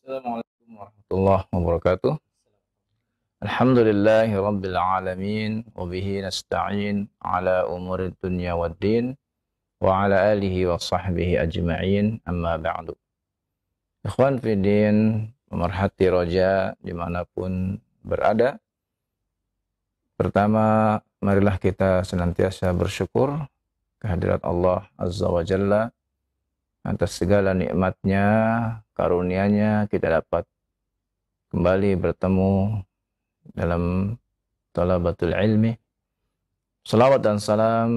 Assalamualaikum warahmatullahi wabarakatuh. Alhamdulillahi rabbil alamin wa bihi nasta'in ala umuri dunya waddin wa ala alihi wa sahbihi ajma'in amma ba'du. Ikhwan fiddin, pemerhati roja dimanapun berada. Pertama, marilah kita senantiasa bersyukur kehadirat Allah Azza wa Jalla atas segala nikmatnya, karunia-Nya kita dapat kembali bertemu dalam talabatul ilmi. Salawat dan salam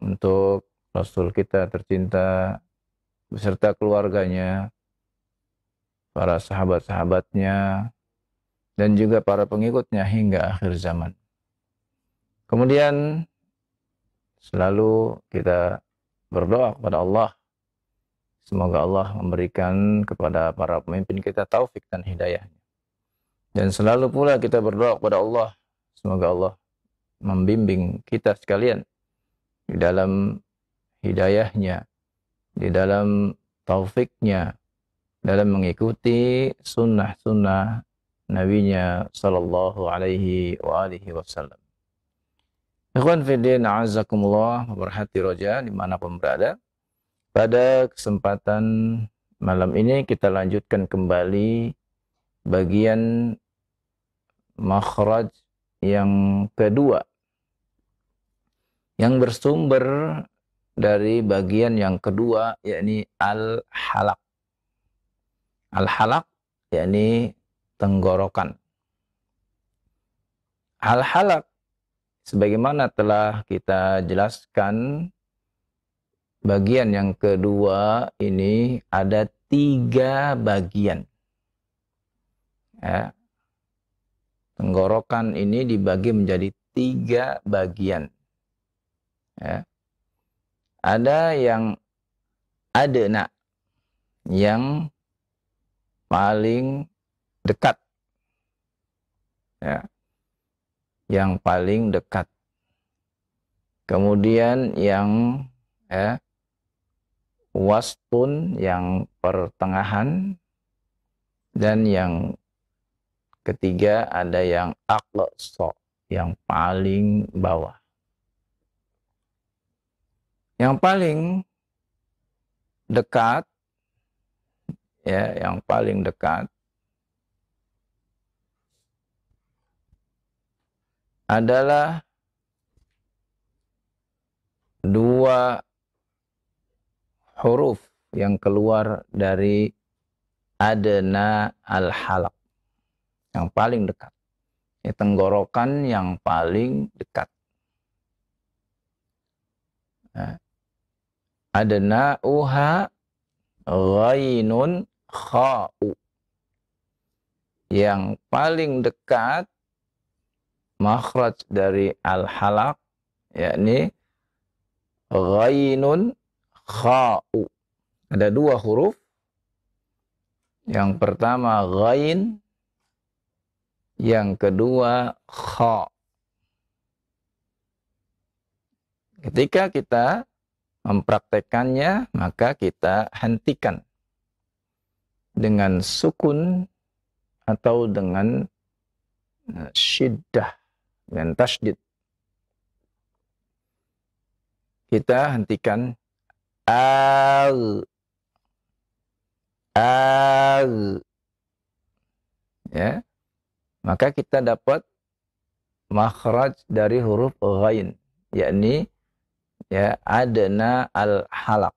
untuk Rasul kita tercinta beserta keluarganya, para sahabat-sahabatnya, dan juga para pengikutnya hingga akhir zaman. Kemudian selalu kita berdoa kepada Allah, semoga Allah memberikan kepada para pemimpin kita taufik dan hidayah. Dan selalu pula kita berdoa kepada Allah, semoga Allah membimbing kita sekalian di dalam hidayahnya, di dalam taufiknya, dalam mengikuti sunnah-sunnah Nabi-Nya sallallahu alaihi wa alihi wasallam. Ikhwan fiddin, a'azzakumullah, berhati roja dimanapun berada. Pada kesempatan malam ini kita lanjutkan kembali bagian makhraj yang kedua, yang bersumber dari bagian yang kedua, yakni al-halaq. Al-halaq yakni tenggorokan. Al-halaq sebagaimana telah kita jelaskan, bagian yang kedua ini ada 3 bagian. Ya. Tenggorokan ini dibagi menjadi 3 bagian. Ya. Ada yang adna, yang paling dekat. Ya. Yang paling dekat. Kemudian yang wastun, yang pertengahan. Dan yang ketiga ada yang aqsa, yang paling bawah. Yang paling dekat, ya, yang paling dekat adalah 2 huruf yang keluar dari adna al-halaq, yang paling dekat. Ya, tenggorokan yang paling dekat. Nah, adna uha ghainun kha'u. Yang paling dekat makhraj dari al-halaq, yakni ghainun kha'u. Ada 2 huruf. Yang pertama ghain, yang kedua kha. Ketika kita mempraktekannya, maka kita hentikan dengan sukun atau dengan syiddah, dengan tasydid. Kita hentikan al, ya, maka kita dapat makhraj dari huruf ghain, yakni ya adna al-halaq,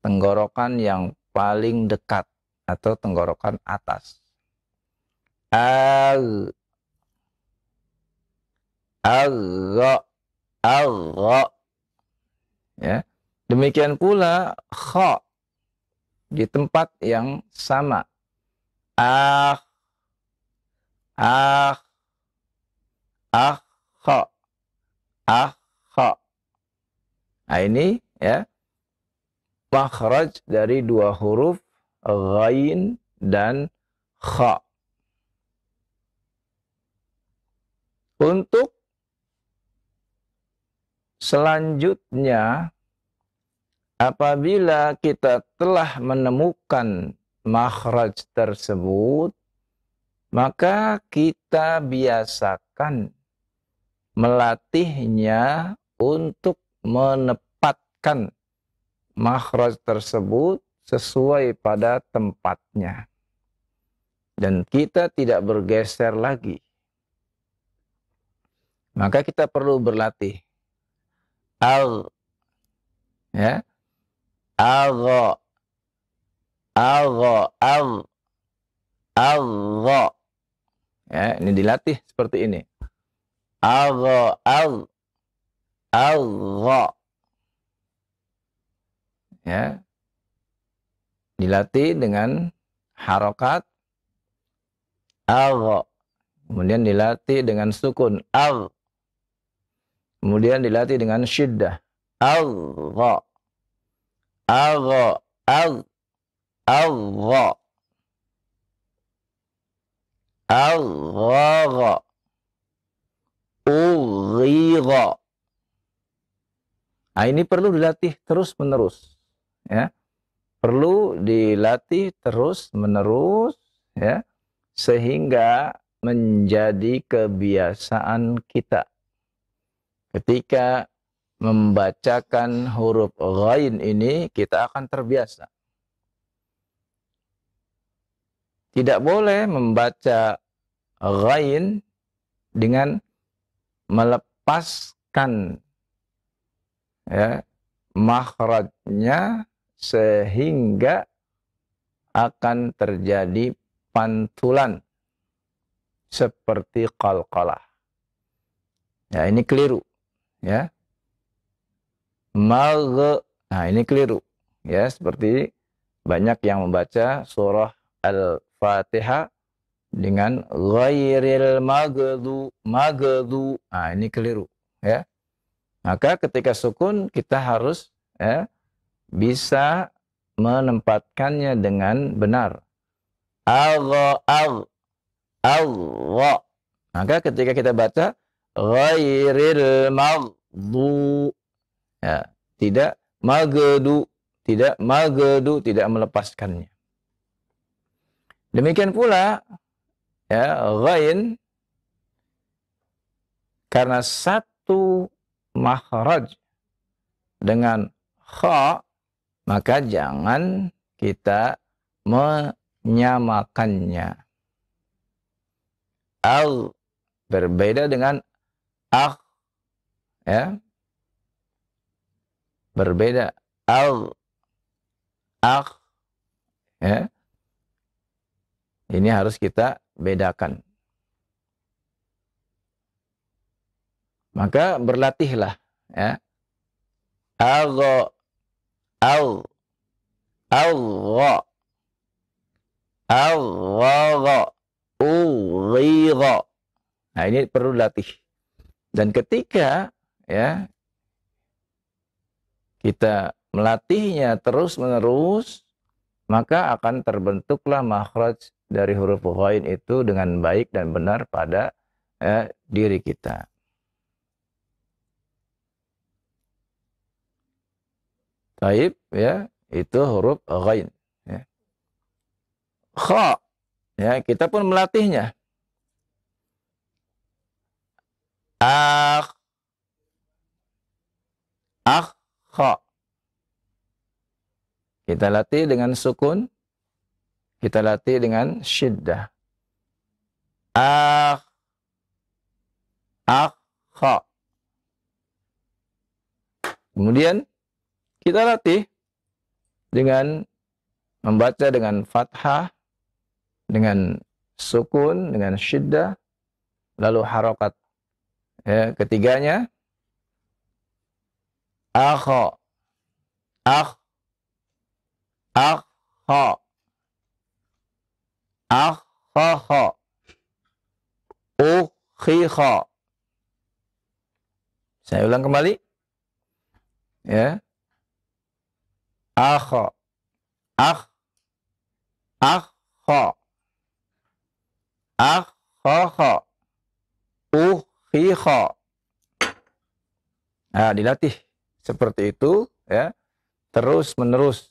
tenggorokan yang paling dekat atau tenggorokan atas. Ya. Demikian pula kha di tempat yang sama. Kha. Kha. Nah, ini ya makhraj dari 2 huruf ghain dan kha. Untuk selanjutnya, apabila kita telah menemukan makhraj tersebut, maka kita biasakan melatihnya untuk menempatkan makhraj tersebut sesuai pada tempatnya. Dan kita tidak bergeser lagi. Maka kita perlu berlatih. Al, ya, agha, agha, agha. Ya, ini dilatih seperti ini. Agha, agha. Ya, dilatih dengan harokat agha. Kemudian dilatih dengan sukun al. Kemudian dilatih dengan syiddah. Agha. Agha. Agha. Agha. Ughiga. Nah, ini perlu dilatih terus-menerus. Ya. Perlu dilatih terus-menerus, ya, sehingga menjadi kebiasaan kita. Ketika membacakan huruf ghain ini, kita akan terbiasa. Tidak boleh membaca ghain dengan melepaskan, ya, makhrajnya sehingga akan terjadi pantulan seperti qalqalah. Ya, ini keliru. Ya, nah ini keliru. Ya, seperti banyak yang membaca surah Al-Fatihah dengan ghairil maghdu. Nah, ini keliru. Ya, maka ketika sukun kita harus, ya, bisa menempatkannya dengan benar. Allah. Maka ketika kita baca ghairil maghdu, ya, tidak maghdu, tidak melepaskannya. Demikian pula, ya, ghain karena satu makhraj dengan kha, maka jangan kita menyamakannya. Al berbeda dengan akh, ya, berbeda. Al, akh, ya, ini harus kita bedakan. Maka berlatihlah, ya. Agha, agha, ughiga. Nah, ini perlu latih. Dan ketika, ya, kita melatihnya terus-menerus, maka akan terbentuklah makhraj dari huruf ghain itu dengan baik dan benar pada, diri kita. Taib, ya, itu huruf ghain. Ya. Kha, ya, kita pun melatihnya. Kha. Kita latih dengan sukun, kita latih dengan syiddah. Kha. Kemudian kita latih dengan membaca dengan fathah, dengan sukun, dengan syiddah, lalu harokat. Ya, ketiganya akha, akha, ukhiha. Saya ulang kembali. Ya. Akha, ukhiha. Nah, dilatih seperti itu, ya, terus menerus,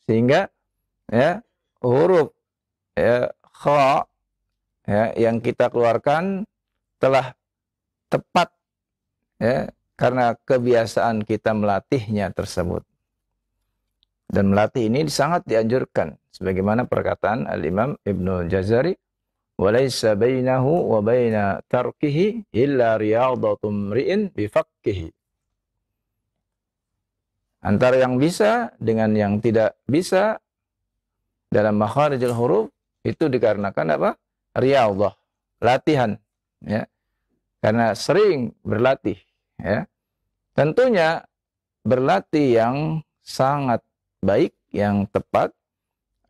sehingga, ya, huruf ya kha ya yang kita keluarkan telah tepat ya karena kebiasaan kita melatihnya tersebut. Dan melatih ini sangat dianjurkan sebagaimana perkataan Al-Imam Ibnu Jazari, "Walaysa bainahu wa baina tarkihi illa riyadatu mri'in bifaqqihi." Antara yang bisa dengan yang tidak bisa dalam makharijul huruf itu dikarenakan apa? Riyadhah, latihan ya. Karena sering berlatih ya. Tentunya berlatih yang sangat baik, yang tepat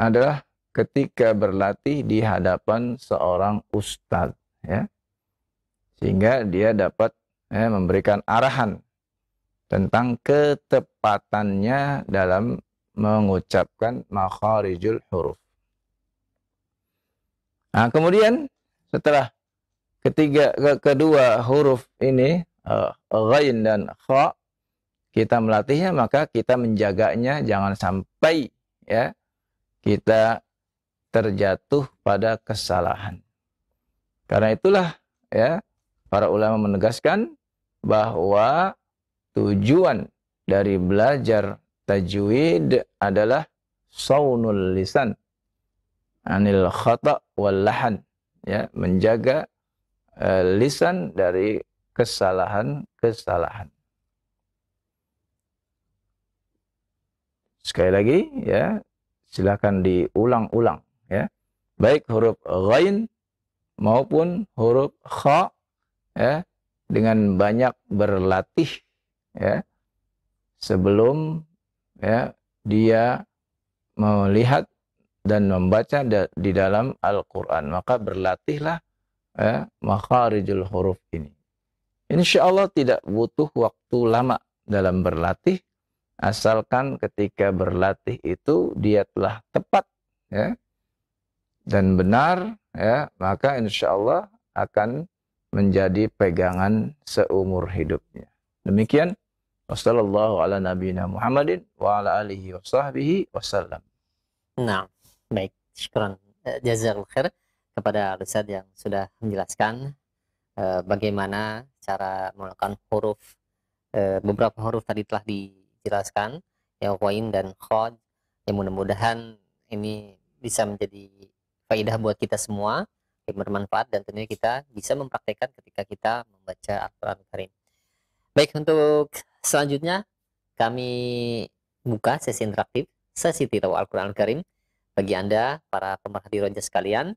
adalah ketika berlatih di hadapan seorang ustadz ya. Sehingga dia dapat memberikan arahan tentang ketepatannya dalam mengucapkan makharijul huruf. Nah, kemudian setelah kedua huruf ini ghain dan kha kita melatihnya, maka kita menjaganya jangan sampai ya kita terjatuh pada kesalahan. Karena itulah ya para ulama menegaskan bahwa tujuan dari belajar tajwid adalah saunul lisan anil khata' wal lahan, ya, menjaga lisan dari kesalahan-kesalahan. Sekali lagi ya, silakan diulang-ulang ya. Baik huruf ghain maupun huruf kha ya, dengan banyak berlatih ya sebelum ya dia melihat dan membaca di dalam Al-Qur'an. Maka berlatihlah ya makharijul huruf ini. Insyaallah tidak butuh waktu lama dalam berlatih, asalkan ketika berlatih itu dia telah tepat ya dan benar ya, maka insyaallah akan menjadi pegangan seumur hidupnya. Demikian, wassallallahu ala nabiyina Muhammadin wa ala alihi wa sahbihi wasallam. Nah, baik, syukran jazakallahu khair kepada Ustaz yang sudah menjelaskan bagaimana cara melakukan huruf. Beberapa huruf tadi telah dijelaskan, ya, ghain dan kha, yang mudah-mudahan ini bisa menjadi faedah buat kita semua, yang bermanfaat, dan tentunya kita bisa mempraktekkan ketika kita membaca Al-Quran Karim. Baik, untuk selanjutnya kami buka sesi interaktif, sesi tilawah Al-Quran Karim. Bagi Anda, para pemerhati roja sekalian,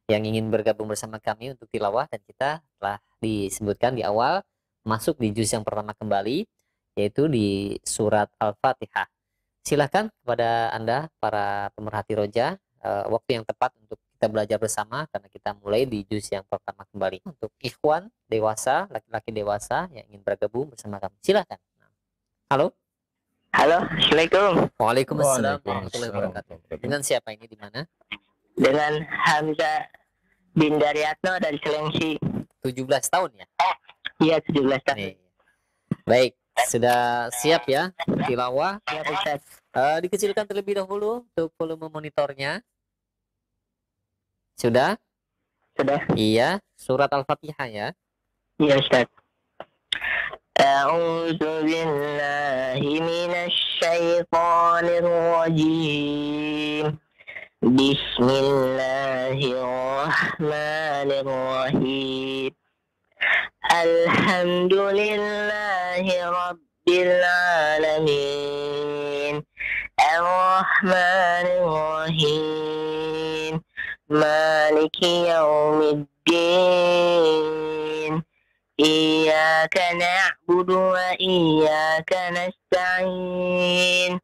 yang ingin bergabung bersama kami untuk tilawah, dan kita telah disebutkan di awal masuk di juz yang pertama kembali, yaitu di surat Al-Fatihah. Silakan kepada Anda, para pemerhati roja, waktu yang tepat untuk kita belajar bersama, karena kita mulai di juz yang pertama kembali. Untuk ikhwan dewasa, laki-laki dewasa yang ingin bergabung bersama kami, silakan. Halo. Halo, Assalamualaikum. Waalaikumsalam warahmatullahi wabarakatuh. Dengan siapa ini, di mana? Dengan Hamzah bin Daryatno dari Selengsi. 17 tahun ya? Iya, 17 tahun. Nih. Baik, sudah siap ya tilawah? Ya, Ustaz. Dikecilkan terlebih dahulu untuk volume monitornya. Sudah? Sudah. Iya, surat Al-Fatihah ya. Iya, Ustaz. A'udzu billahi minasy syaithanir rajim. Bismillahirrahmanirrahim. Alhamdulillahi rabbil alamin. Ar-Rahmanir Rahim. Maliki yaumiddin. Iyyaka na'budu wa iyyaka nasta'in.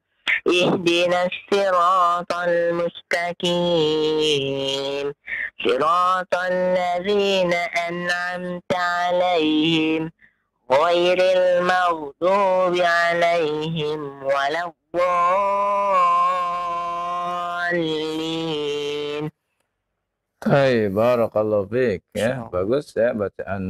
Ihdinas siratal mustaqim. Siratal ladzina an'amta 'alaihim ghairil maghdubi 'alaihim waladdallin. Hai, barakallahu fiik ya. Bagus ya bacaan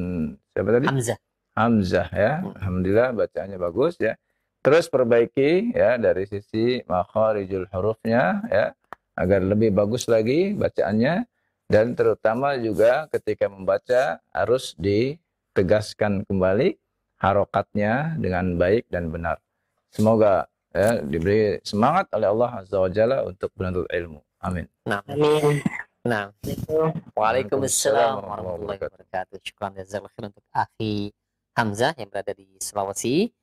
siapa tadi? Hamzah. Hamzah ya. Alhamdulillah bacaannya bagus ya. Terus perbaiki ya dari sisi makharijul hurufnya ya. agar lebih bagus lagi bacaannya, dan terutama juga ketika membaca harus ditegaskan kembali harokatnya dengan baik dan benar. Semoga ya, diberi semangat oleh Allah Azza wa Jalla untuk menuntut ilmu. Amin. Nah, Amin. nah. Assalamualaikum. Waalaikumsalam warahmatullahi wabarakatuh. Syukran jazakallahu khairan untuk Akhi Hamzah yang berada di Sulawesi.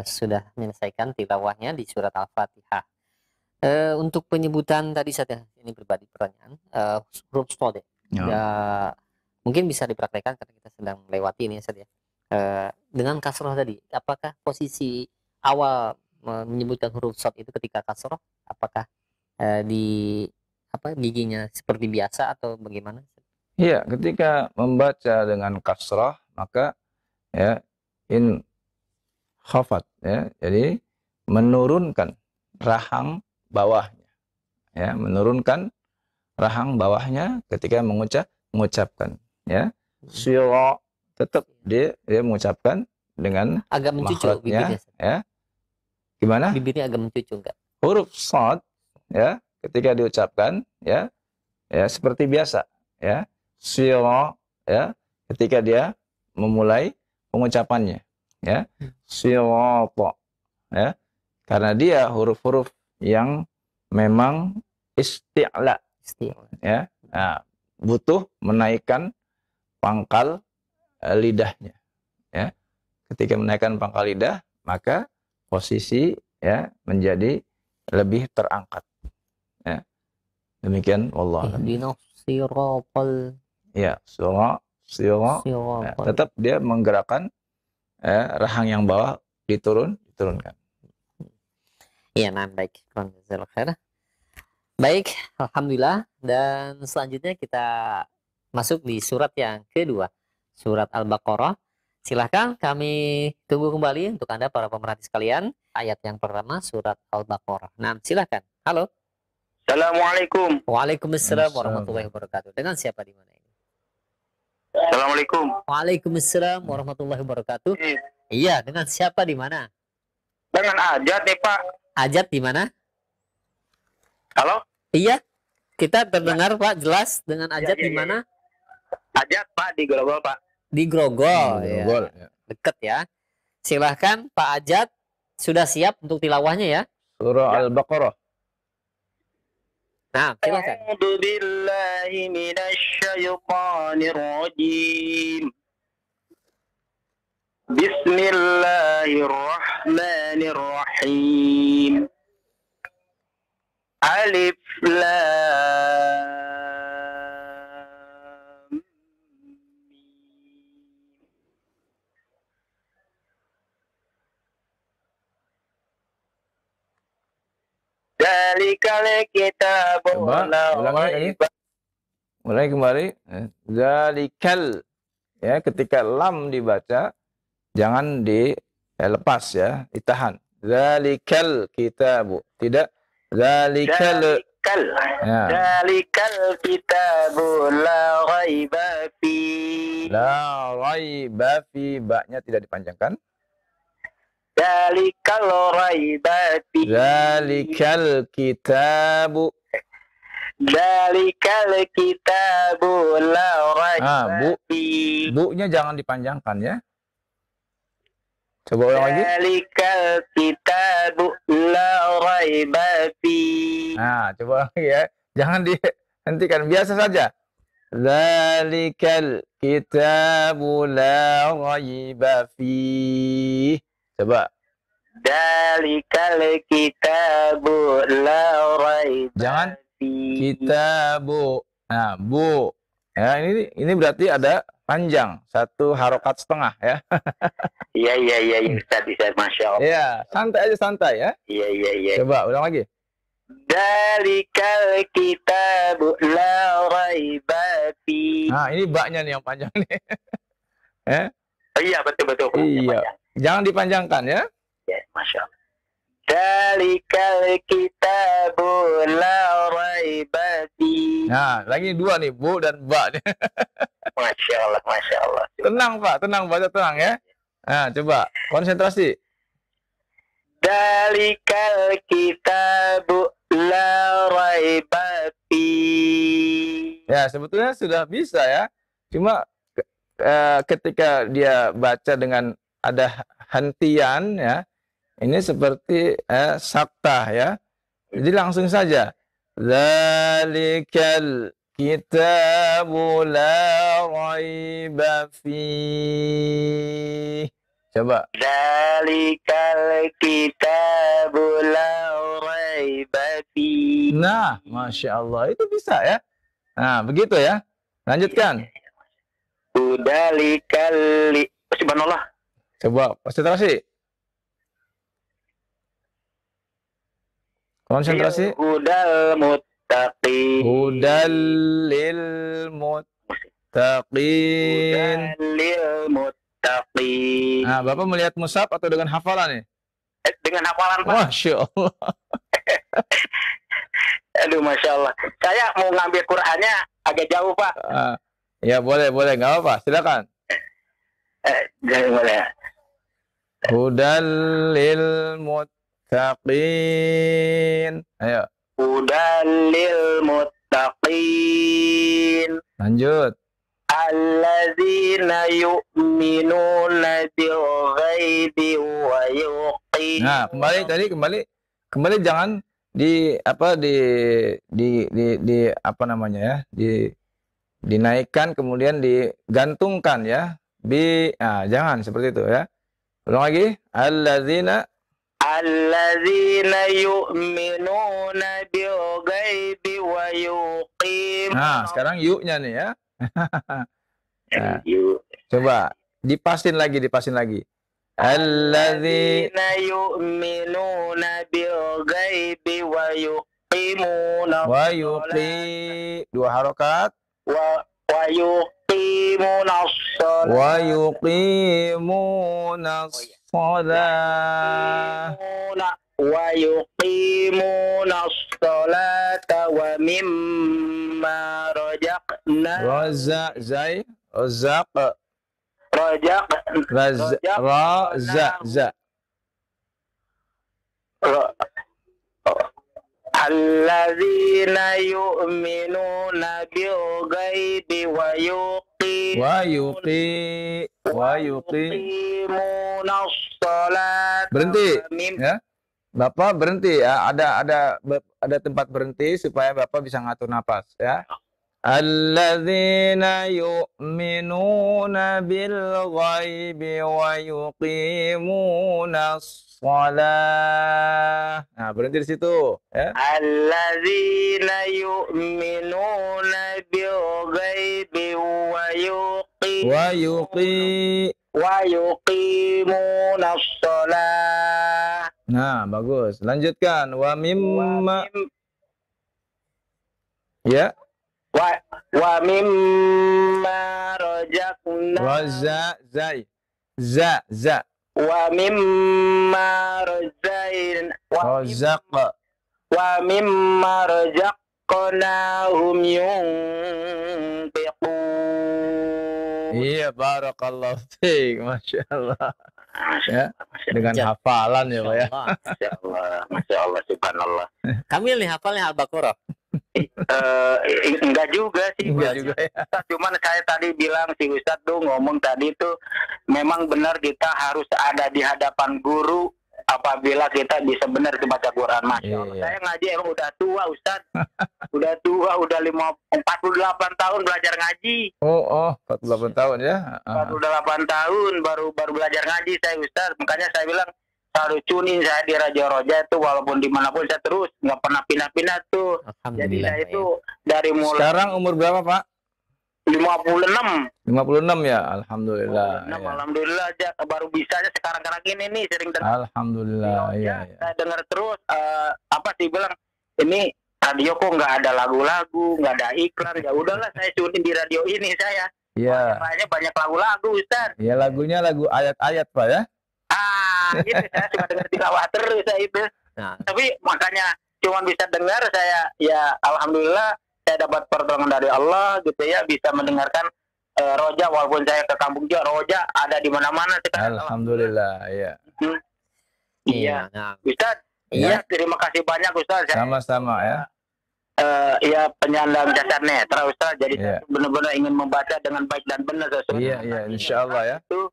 Sudah menyelesaikan tilawahnya di surat Al-Fatihah. Untuk penyebutan tadi saya ini berbagi pertanyaan, huruf shad Ya. ya, mungkin bisa dipraktekkan karena kita sedang melewati ini saja. Dengan kasroh tadi, apakah posisi awal menyebutkan huruf shad itu ketika kasroh, apakah di giginya seperti biasa atau bagaimana? Iya, ketika membaca dengan kasrah maka ya in khafat ya, jadi menurunkan rahang bawahnya, ya, menurunkan rahang bawahnya ketika mengucapkan, ya. Sira tetap dia mengucapkan dengan Agak mencucu makhrajnya, bibirnya. ya. Gimana? Bibirnya agak mencucu enggak? Huruf shad ya ketika diucapkan ya seperti biasa ya. Sira ya ketika dia memulai pengucapannya ya. Sirata ya. Karena dia huruf-huruf yang memang isti'la ya. Nah, butuh menaikkan pangkal lidahnya ya. Ketika menaikkan pangkal lidah maka posisi ya menjadi lebih terangkat ya. Demikian wallah. Ihdinas siratal Ya, sira ya, tetap dia menggerakkan rahang yang bawah diturunkan. Iya, nah baik. Baik, alhamdulillah. Dan selanjutnya kita masuk di surat yang kedua, surat Al-Baqarah. Silahkan kami tunggu kembali untuk Anda para pemerhati sekalian. Ayat yang pertama surat Al-Baqarah. Nah, silahkan. Halo. Assalamualaikum. Waalaikumsalam warahmatullahi wabarakatuh. Dengan siapa di mana ini? Assalamualaikum. Waalaikumsalam warahmatullahi wabarakatuh. Iya, dengan siapa di mana? Dengan Ajat nih Pak. Ajat di mana? Halo? Iya, kita terdengar Pak jelas. Dengan Ajat Iya, di iya, mana? Ajat Pak di Grogol Pak. Di Grogol. Ya. Grogol, ya. Deket ya. Silahkan Pak Ajat, sudah siap untuk tilawahnya ya? Surah Al-Baqarah. Nah, silahkan. A'udzu billahi minasy syaithanir rajim. Bismillahirrahmanirrahim. Alif Lam Mim. Dzalikal kitabu Coba la ulangi raiba. mulai kembali. Zalikal ya, ketika lam dibaca jangan dilepas ya, ditahan. Zalikal kitabu, tidak zalikal ya. Dzalikal kitabu la raiba fi. La raiba fi, ba-nya tidak dipanjangkan. Dzalikal raiba fi. Zalikal kitabu. Dzalikal kitabu la raiba fi. Bu-nya jangan dipanjangkan ya. Coba ulang lagi. Dzalikal kitabu la raiba fi. Nah, coba lagi ya. Jangan dihentikan, biasa saja. Dzalikal kitabu la raiba fi. Coba. Dzalikal kitabu la raiba Jangan fi. kitabu. Nah, bu. Ya, ini berarti ada panjang, satu harokat setengah ya. Iya Ustaz, Masya Allah. Ya, santai aja, santai ya. Iya. Coba ulang lagi. Dzalikal kitabu la raiba fi. Nah, ini baknya nih yang panjang nih. Oh, iya betul. Iya. Jangan dipanjangkan ya. Ya, Masya Allah. Dzalikal kitabu la raiba fi. Nah, lagi dua nih, bu dan bak. Masya Allah. Tenang Pak, baca tenang ya. Nah, coba konsentrasi. Dzalikal kitabu la raiba fi. Ya, sebetulnya sudah bisa ya. Cuma ketika dia baca dengan ada hentian ya, ini seperti saktah ya. Jadi langsung saja. Dzalikal kitabu la raiba fih. Coba. Dzalikal kitabu la raiba fi. Nah, Masya Allah, itu bisa ya. Nah, begitu ya. Lanjutkan. Dzalikal subhanallah. Coba, konsentrasi. Konsentrasi. Hudal muttaqin. Hudal lil muttaqin. Hudal lil muttaqin. Nah, Bapak melihat mushaf atau dengan hafalan nih? Dengan hafalan, Pak. Masya Allah. Aduh, Masya Allah. Saya mau ngambil Qur'annya agak jauh, Pak. Ya, boleh, nggak apa-apa. Silakan. Jangan boleh. Hudal lil muttaqin. Ayo. Hudalil muttaqin. Lanjut. Alladzina yu'minuna bil ghaibi wa yuqim. Nah, kembali jangan di apa apa namanya ya? Dinaikkan kemudian digantungkan ya. Jangan seperti itu ya. Ulang lagi. Alladzina yu'minuna bil ghaibi wa yuqim. Nah, sekarang yuk-nya nih ya. Nah, coba dipasin lagi. Alladzina yu'minuna bil ghaibi wa yuqimuna dua harokat wa yuqimuna as-salat wa yuqimuna as-salat wa yuqimuna as-salata wa mimma rajaqna razaq alladzina yu'minuna bil ghaibi wa yuqimuna as-salata. Berhenti ya. Bapak berhenti ya. Ada tempat berhenti supaya Bapak bisa ngatur napas ya. Alladzina yu'minuna bil ghaibi wa yuqimuna shalah. Nah, berhenti di situ ya. Alladzina yu'minuna bil ghaibi wa yuqimuna shalah. Nah, bagus. Lanjutkan. Wa mimma ya. Wa mimma rajaqna wa mimma razaqnahum yunfiqun. Iya, barakallahu fiik, Masya Allah. Ya, dengan hafalan ya, Pak ya. Masya Allah, subhanallah. Kamil nih hafalnya Al-Baqarah. Enggak juga sih, Enggak juga ya. Cuman saya tadi bilang si Ustadz tuh ngomong tadi tuh memang benar kita harus ada di hadapan guru apabila kita bisa benar baca Quran. Masya Allah. Iya. Saya ngaji emang udah tua, Ustadz. Udah tua, udah 48 tahun belajar ngaji. Oh, 48 tahun ya. 48 tahun baru belajar ngaji saya, Ustadz. Makanya saya bilang selalu tunin saya di Radio Roja itu walaupun dimanapun saya terus nggak pernah pindah-pindah tuh. Jadi saya itu dari mulai. Sekarang umur berapa, Pak? 56. 56 ya. Alhamdulillah. 56, Ya. alhamdulillah aja baru bisanya sekarang ini nih sering dengar. Alhamdulillah. Iya. Saya dengar terus apa sih bilang ini radio kok nggak ada lagu-lagu, nggak ada iklan. Ya udahlah saya tunin di radio ini saya. Iya. Banyak lagu-lagu, Ustaz. Ya, lagunya lagu ayat-ayat, Pak ya. Gitu saya suka dengar tilawah terus saya itu. Nah, Tapi makanya cuma bisa dengar saya, ya alhamdulillah saya dapat pertolongan dari Allah gitu ya, bisa mendengarkan Roja walaupun saya ke kampung juga. Roja ada di mana-mana sekarang. Alhamdulillah. Iya. Iya. nah, Ustaz, Iya. Terima kasih banyak Ustaz. Sama-sama ya. Ya penyandang cacat netra Ustaz. Jadi saya benar-benar ingin membaca dengan baik dan benar Ustaz. Iya, insya Allah ya. Itu,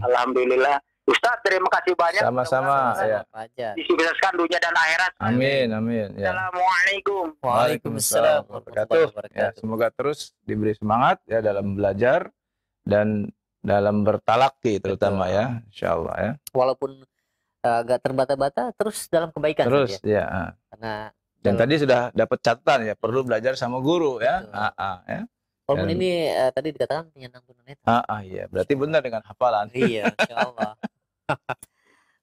alhamdulillah. Ustaz, terima kasih banyak. Sama-sama ya. Disukseskan dunia dan akhirat. Amin. Ya. Assalamualaikum. Waalaikumsalam warahmatullahi wabarakatuh. Ya, semoga terus diberi semangat ya dalam belajar dan dalam bertalaki terutama ya, insya Allah ya. Walaupun agak terbata-bata, terus dalam kebaikan. Terus ya. Karena dan tadi sudah dapat catatan ya, perlu belajar sama guru ya. Ya. Walaupun ini tadi dikatakan penyandang tunanetra. Iya, berarti benar dengan hafalan. Iya, insya Allah.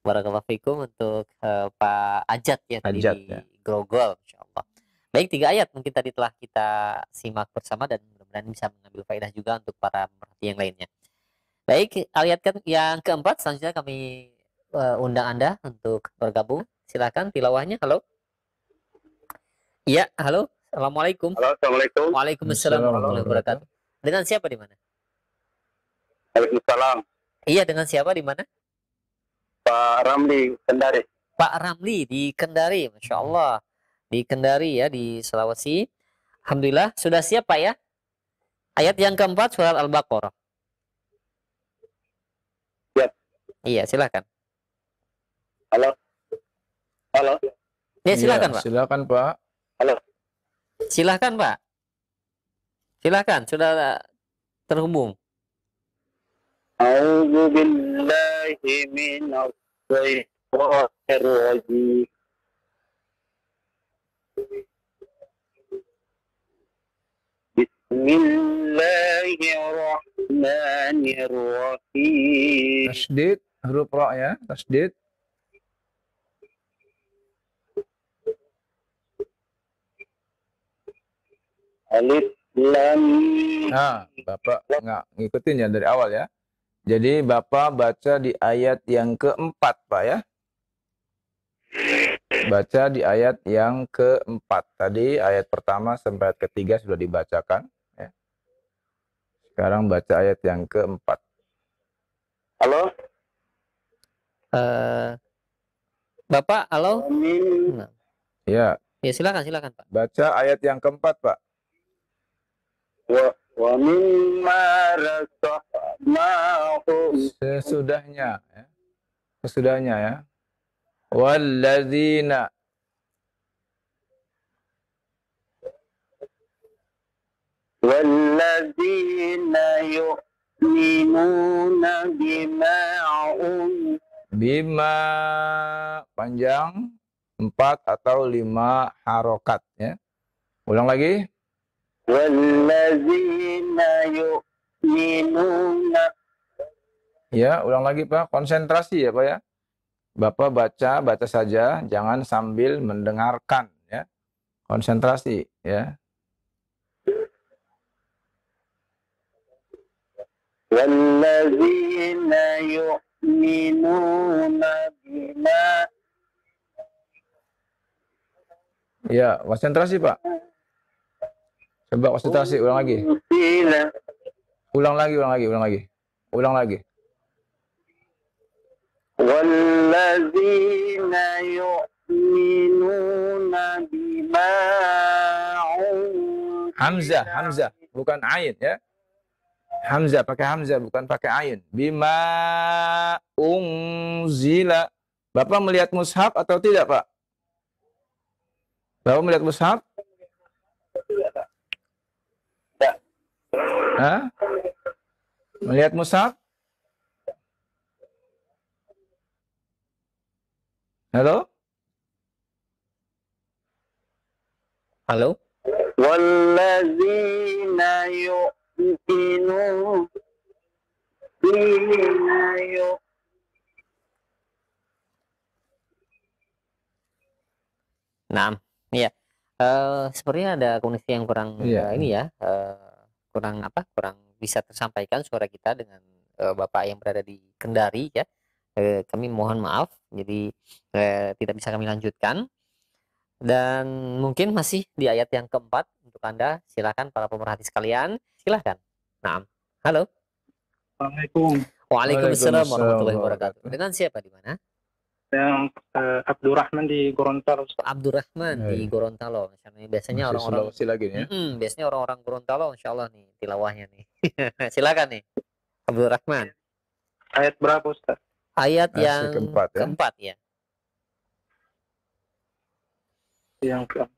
Barakallahu fikum untuk Pak Ajat ya tadi di Grogol, insya Allah. Baik, 3 ayat mungkin tadi telah kita simak bersama dan mudah-mudahan bisa mengambil faedah juga untuk para pemerhati yang lainnya. Baik, ayat yang keempat selanjutnya kami undang Anda untuk bergabung. Silakan tilawahnya. Halo. Iya, halo. Assalamualaikum. Halo, assalamualaikum. Waalaikumsalam warahmatullahi wabarakatuh. Dengan siapa di mana? Waalaikumsalam. Iya, dengan siapa di mana? Pak Ramli, Kendari. Pak Ramli di Kendari, Masya Allah. Di Kendari ya, di Sulawesi. Alhamdulillah, sudah siap Pak ya? Ayat yang keempat, surat Al-Baqarah. Siap. Iya, silakan. Halo. Ya, silakan Pak. Silakan Pak. Halo. Silakan Pak. Silakan, sudah terhubung. A'udzu billahi minasy syaithanir rajim. Bismillahirrahmanirrahim. Tasdid huruf ra ya, tasdid. Alif lam. Nah, Bapak nggak ngikutin ya dari awal ya. Jadi Bapak baca di ayat yang keempat, Pak ya. Baca di ayat yang keempat. Tadi ayat pertama sampai ayat ketiga sudah dibacakan. Ya. Sekarang baca ayat yang keempat. Halo. Bapak, halo. Amin. Ya. Ya, silakan Pak. Baca ayat yang keempat, Pak. Wa mimma razaqnahum. Sesudahnya ya. Sesudahnya ya. Walladzina yu'minuna bima panjang 4 atau 5 harokat ya. Ulang lagi. Walladzina yu'minuna. Ya, ulang lagi Pak. Konsentrasi ya Pak ya. Bapak baca saja, jangan sambil mendengarkan ya. Konsentrasi ya. Walladzina yu'minuna bima. Ya, konsentrasi Pak. Coba konsentrasi, ulang lagi. Ulang lagi. Walladzina yu'minuna bima. Hamzah, bukan ain ya. Hamzah, pakai hamzah, bukan pakai ain. Bima unzila. Bapak melihat mushaf atau tidak, Pak? Bapak melihat mushaf? Hah? Melihat mushaf? Halo? Halo? Walladzina yu'minu Nah, iya. Sepertinya ada koneksi yang kurang ini ya, kurang bisa tersampaikan suara kita dengan Bapak yang berada di Kendari ya. Kami mohon maaf, jadi tidak bisa kami lanjutkan. Dan mungkin masih di ayat yang keempat untuk Anda. Silakan para pemerhati sekalian, silakan. Nah, halo. Assalamualaikum. Waalaikumsalam warahmatullahi wabarakatuh. Dengan siapa di mana? Yang Abdurrahman di Gorontalo. Abdurrahman di Gorontalo. Biasanya orang-orang lagi nih ya. Biasanya orang-orang Gorontalo Insya Allah nih tilawahnya nih. Silakan nih Abdurrahman. Ayat berapa Ustaz? Ayat yang keempat ya. Yang keempat.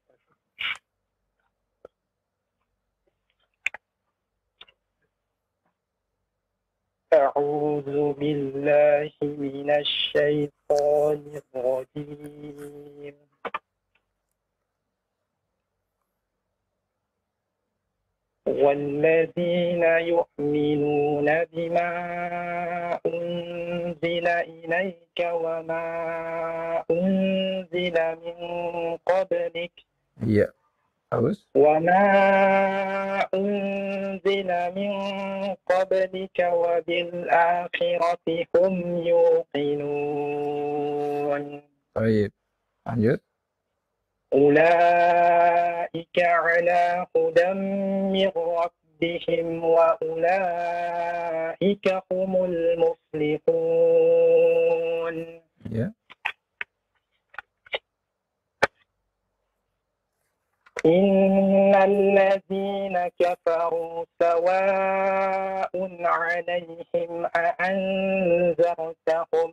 أعوذ بالله من الشيطان الرجيم والذين يؤمنون بما أنزل إليك وما أنزل من قبلك وما أنزل من قبلك وبالآخرة هم يوقنون. طيب lanjut. أولئك على هدى من ربهم وأولئك هم المفلحون. إن الذين كفروا سواء عليهم أأنذرتهم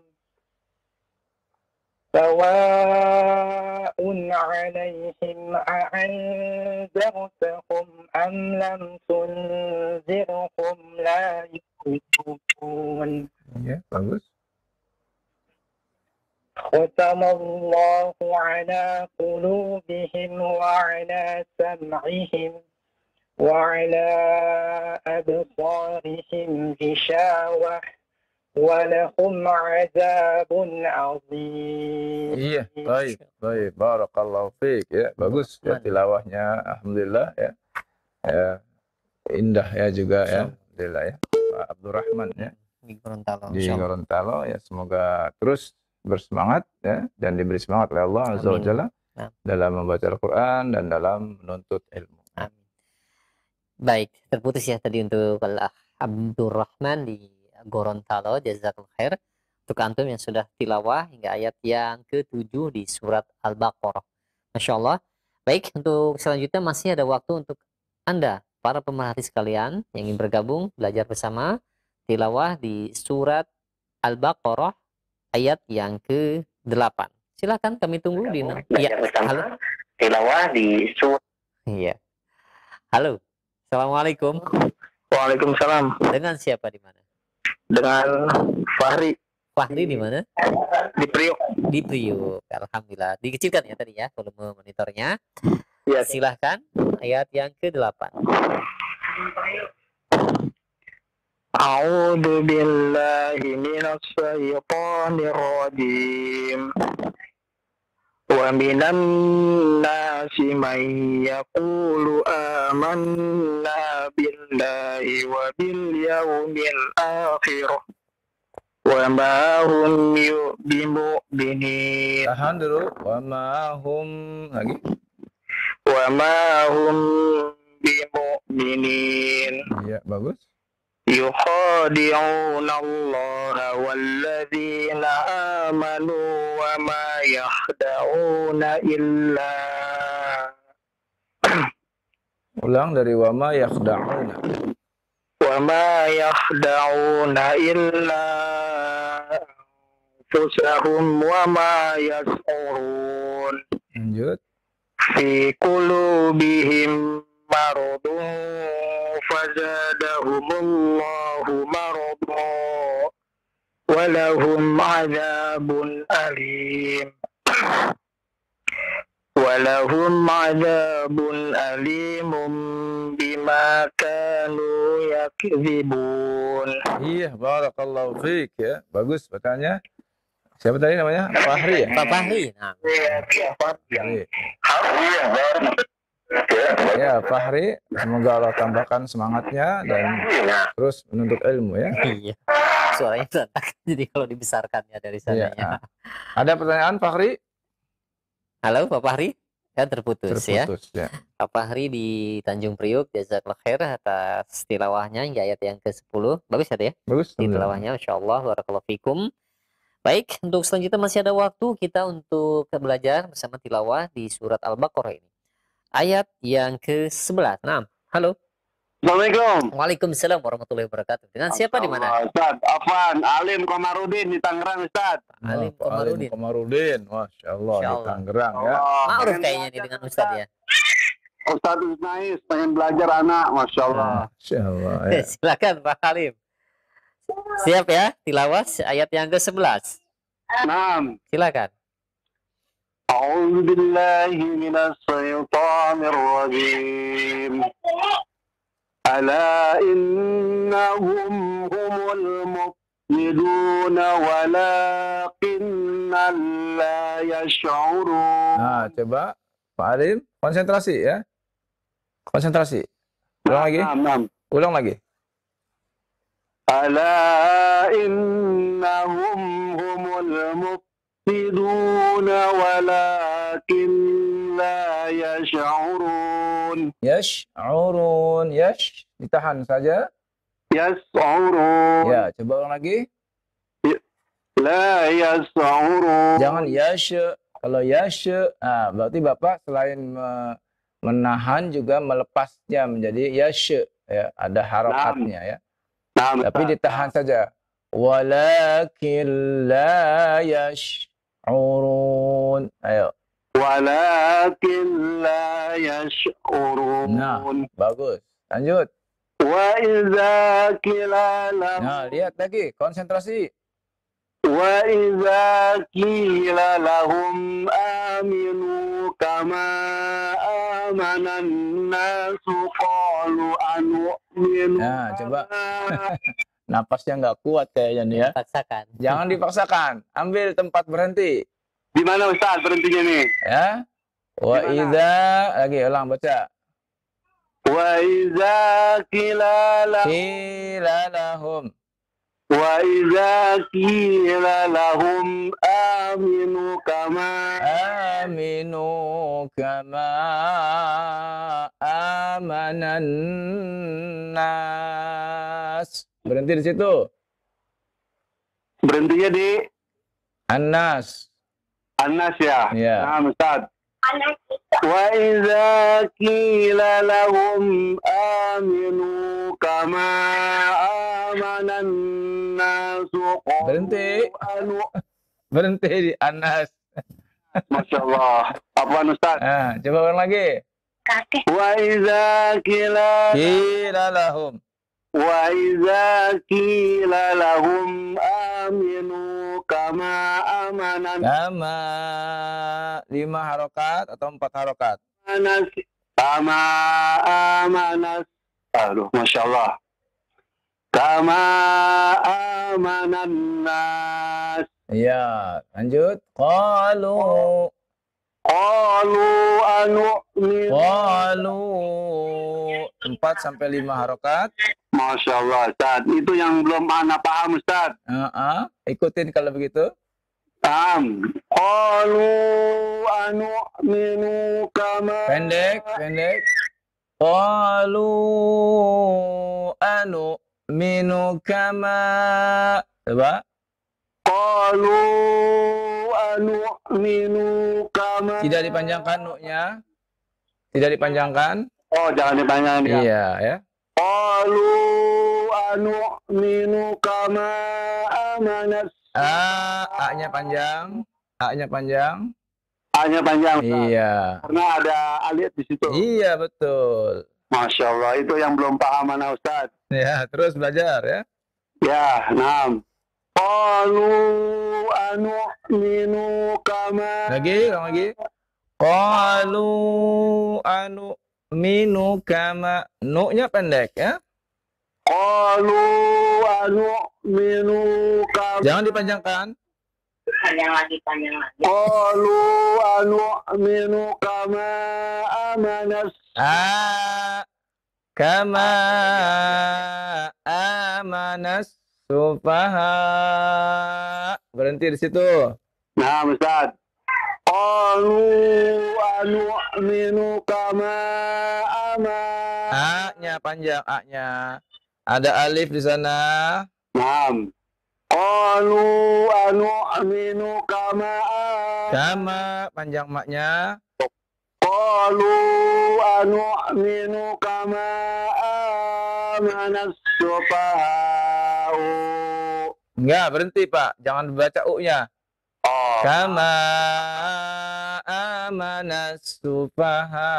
أم لم تنذرهم لا يؤمنون. Bagus. ختم الله على قلوبهم وعلى سمعهم وعلى أبصارهم غشاوة ولهم عذاب عظيم. Iya, baik. Barakallahu fiik ya. Bagus ya tilawahnya. Alhamdulillah ya. Indah ya juga ya. Alhamdulillah ya. Pak Abdurrahman ya. Di Gorontalo. Di Gorontalo ya, semoga terus bersemangat ya dan diberi semangat oleh Allah Azza wa Jalla dalam membaca Al-Qur'an dan dalam menuntut ilmu. Amin. Baik, terputus ya tadi untuk Abdurrahman di Gorontalo. Jazakallahu khair untuk antum yang sudah tilawah hingga ayat yang ke-7 di surat Al-Baqarah. Masya Allah. Baik, untuk selanjutnya masih ada waktu untuk Anda para pemerhati sekalian yang ingin bergabung belajar bersama tilawah di surat Al-Baqarah ayat yang ke-8. Silakan kami tunggu di ya. Halo. Tilawah di surat. Iya. Halo. Assalamualaikum. Waalaikumsalam. Dengan siapa di mana? Dengan Fahri. Fahri di mana? Di Priok. Di Priok. Alhamdulillah. Dikecilkan ya tadi ya volume monitornya. Ya. Silahkan ayat yang ke-8. A'udzu billahi minasy syaithanir rajim. Wa minan nasi man yaqulu amanna billahi wa bil yawmil akhir wa ma hum bimu'minin. Tahan dulu. Wa ma hum lagi. Wa ma hum bimu'minin. Iya, bagus. يخادعون الله والذين آمنوا وما يخدعون إلا. Ulang dari wama yakhda'una. وما يخدعون إلا أنفسهم وما يشعرون. Lanjut. في قلوبهم مرض فزادهم الله مرضا ولهم عذاب أليم بما كانوا يكذبون. Iya, barakallahu fiik ya. Bagus bacanya. Siapa tadi namanya? Fahri ya? Pak Fahri. Nah. Fahri. Ya, Fahri, semoga Allah tambahkan semangatnya dan terus menuntut ilmu ya. Iya. Suaranya berantakan jadi kalau dibesarkannya dari sananya. Iya. Ada pertanyaan Fahri? Halo Pak Fahri? Ya terputus ya. Ya. Pak Fahri di Tanjung Priok, jazakallahu khair atas tilawahnya hingga ayat yang ke-10. Bagus ya? Bagus. Di tilawahnya, insyaallah barakallahu fikum. Baik, untuk selanjutnya masih ada waktu kita untuk belajar bersama tilawah di surat Al-Baqarah ini. Ayat yang ke-11. Nah, halo. Assalamualaikum. Waalaikumsalam warahmatullahi wabarakatuh. Dengan siapa di mana? Ustaz, Afan, Alim Komarudin di Tangerang, Ustaz. Alim Pak Komarudin. Komarudin. Masya Allah, Masya di Allah. Tangerang ya. Ma'ruf kayaknya nih dengan Ustaz ya. Ustaz Isnais pengen belajar anak, Masya Allah. Masya Allah ya. Silakan Pak Alim. Siap ya, tilawah ayat yang ke-11. Naam. Silakan. A'udzu billahi minas syaitonir rajim. Ala innahum humul mufsiduna walakinna la yash'urun. Nah, coba Pak Alim konsentrasi ya. Konsentrasi. Ulang lagi. Naam. Ulang lagi. Ala innahum humul mufsiduna walakin la yash'urun. Yash'urun. Yash. Ditahan saja. Yash'urun. Ya, coba ulang lagi. La yash'urun. Jangan yash. Kalau yash, berarti Bapak selain menahan juga melepasnya menjadi yash. Ya, ada harokatnya ya. Tapi ditahan saja. Walakin la yash'urun. Ayo. Walakin la yash'urun. Nah, bagus. Lanjut. Wa idza qila lahum. Nah, lihat lagi. Konsentrasi. Wa idza qila lahum aminu kama amanan nasu qalu anu'minu. Nah, coba. Napasnya nggak kuat kayaknya nih ya. Paksakan. Jangan dipaksakan. Ambil tempat berhenti. Di mana Ustaz berhentinya nih? Ya. Wa idza lagi ulang baca. Wa idza qila lahum. Qila lahum. Wa idza qila lahum aminu kama amanan nas. Berhenti di situ. Berhentinya di An-nas. Anas ya. Ya. Nah, Ustaz. Wa idza qila lahum aminu kama amanan nasu Berhenti. Berhenti di Anas. Masya Allah. Apaan Ustaz? Nah, coba ulang lagi. Wa idza qila lahum. Wa idza qila lahum aminu kama amanan Kama 5 harokat atau 4 harokat? nas kama amanas. Aduh, Masya Allah. Kama amanan nas. Iya, lanjut. Qalu Anu'minu. 4 sampai 5 harokat. Masya Allah, Ustaz. Itu yang belum ana paham, Ustaz. Ikutin kalau begitu. Paham. Anu'minu kama. Pendek. Qalu anu'minu kama. Coba. Qalu anu'minu kama. Tidak dipanjangkan nu-nya. Tidak dipanjangkan. Oh, jangan dipanjangkan ya. Iya, ya. Qalu anu'minu kama amanas. A-nya panjang. A-nya panjang. A-nya panjang. Ustaz. Iya. Karena ada alif di situ. Iya, betul. Masya Allah, itu yang belum paham mana Ustaz. Ya, terus belajar ya. Ya, naam. Qalu anu'minu kama. Lagi. Qalu anu'minu kama. Nu-nya pendek ya. Qalu anu'minu kama. Jangan dipanjangkan. Panjang lagi. Qalu anu'minu kama amanas. Kama amanas sufaha. Berhenti di situ. Nah, Ustaz. Qalu anu'minu kama amanas. A-nya panjang, A-nya. Ada alif di sana. Naam. Qalu anu'minu Kama panjang maknya. Qalu anu'minu kama amanas sufaha'u. Enggak, berhenti Pak. Jangan baca U-nya. Oh. Kama amanas sufaha.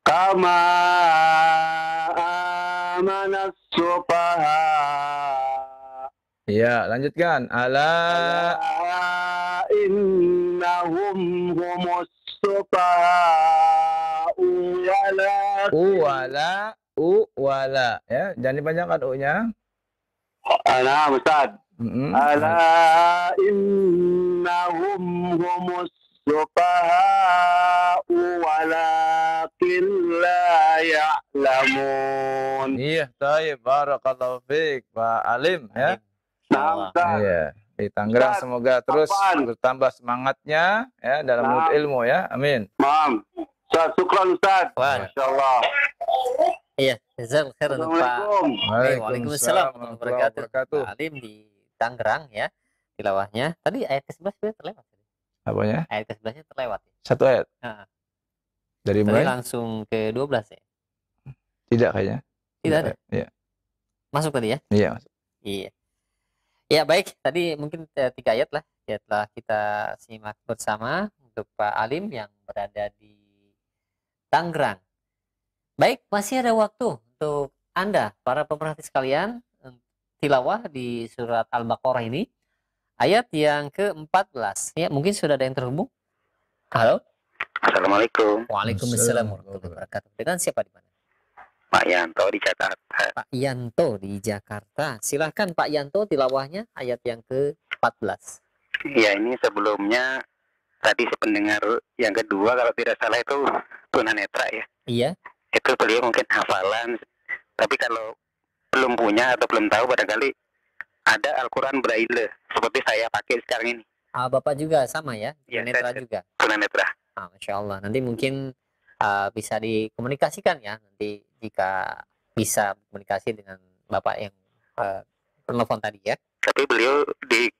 Kama amanas sufaha. Ya, lanjutkan. Ala innahum humus sufaha'u wala ya, jangan dipanjangkan U-nya. Nah, Ustaz. Ala innahum humus sufaha'u walakin la ya'lamun. Iya, baik. Barakallahu fiik, Pak Alim ya. Nah, Ustaz. Iya, di Tangerang semoga terus bertambah semangatnya ya dalam menuntut ilmu ya. Amin. Maaf. Ustaz, syukran Ustaz. Masyaallah. Iya, jazakallahu khairan Pak. Waalaikumsalam warahmatullahi wabarakatuh. Pak Alim di Tangerang ya. Tilawahnya. Tadi ayat ke-11 sudah terlewat. Apanya? Ayat ke-11-nya terlewat. Satu ayat. Nah. Dari mulai langsung ke 12 ya? Tidak kayaknya. Tidak ada. Iya. Masuk tadi ya? Iya, masuk. Iya. Ya baik, tadi mungkin 3 ayat lah ya telah kita simak bersama untuk Pak Alim yang berada di Tangerang. Baik, masih ada waktu untuk Anda para pemerhati sekalian tilawah di surat Al-Baqarah ini ayat yang ke-14. Ya, mungkin sudah ada yang terhubung. Halo. Assalamualaikum. Waalaikumsalam warahmatullahi wabarakatuh. Dengan siapa di mana? Pak Yanto di Jakarta. Pak Yanto di Jakarta. Silahkan Pak Yanto tilawahnya ayat yang ke-14. Ya, ini sebelumnya tadi pendengar yang kedua kalau tidak salah itu tunanetra ya. Iya. Itu beliau mungkin hafalan. Tapi kalau belum punya atau belum tahu barangkali ada Al-Quran Braille seperti saya pakai sekarang ini. Bapak juga sama ya? Tunanetra juga? Tunanetra. Masya Allah. Nanti mungkin bisa dikomunikasikan ya. Nanti jika bisa komunikasi dengan Bapak yang penelpon tadi ya. Tapi beliau di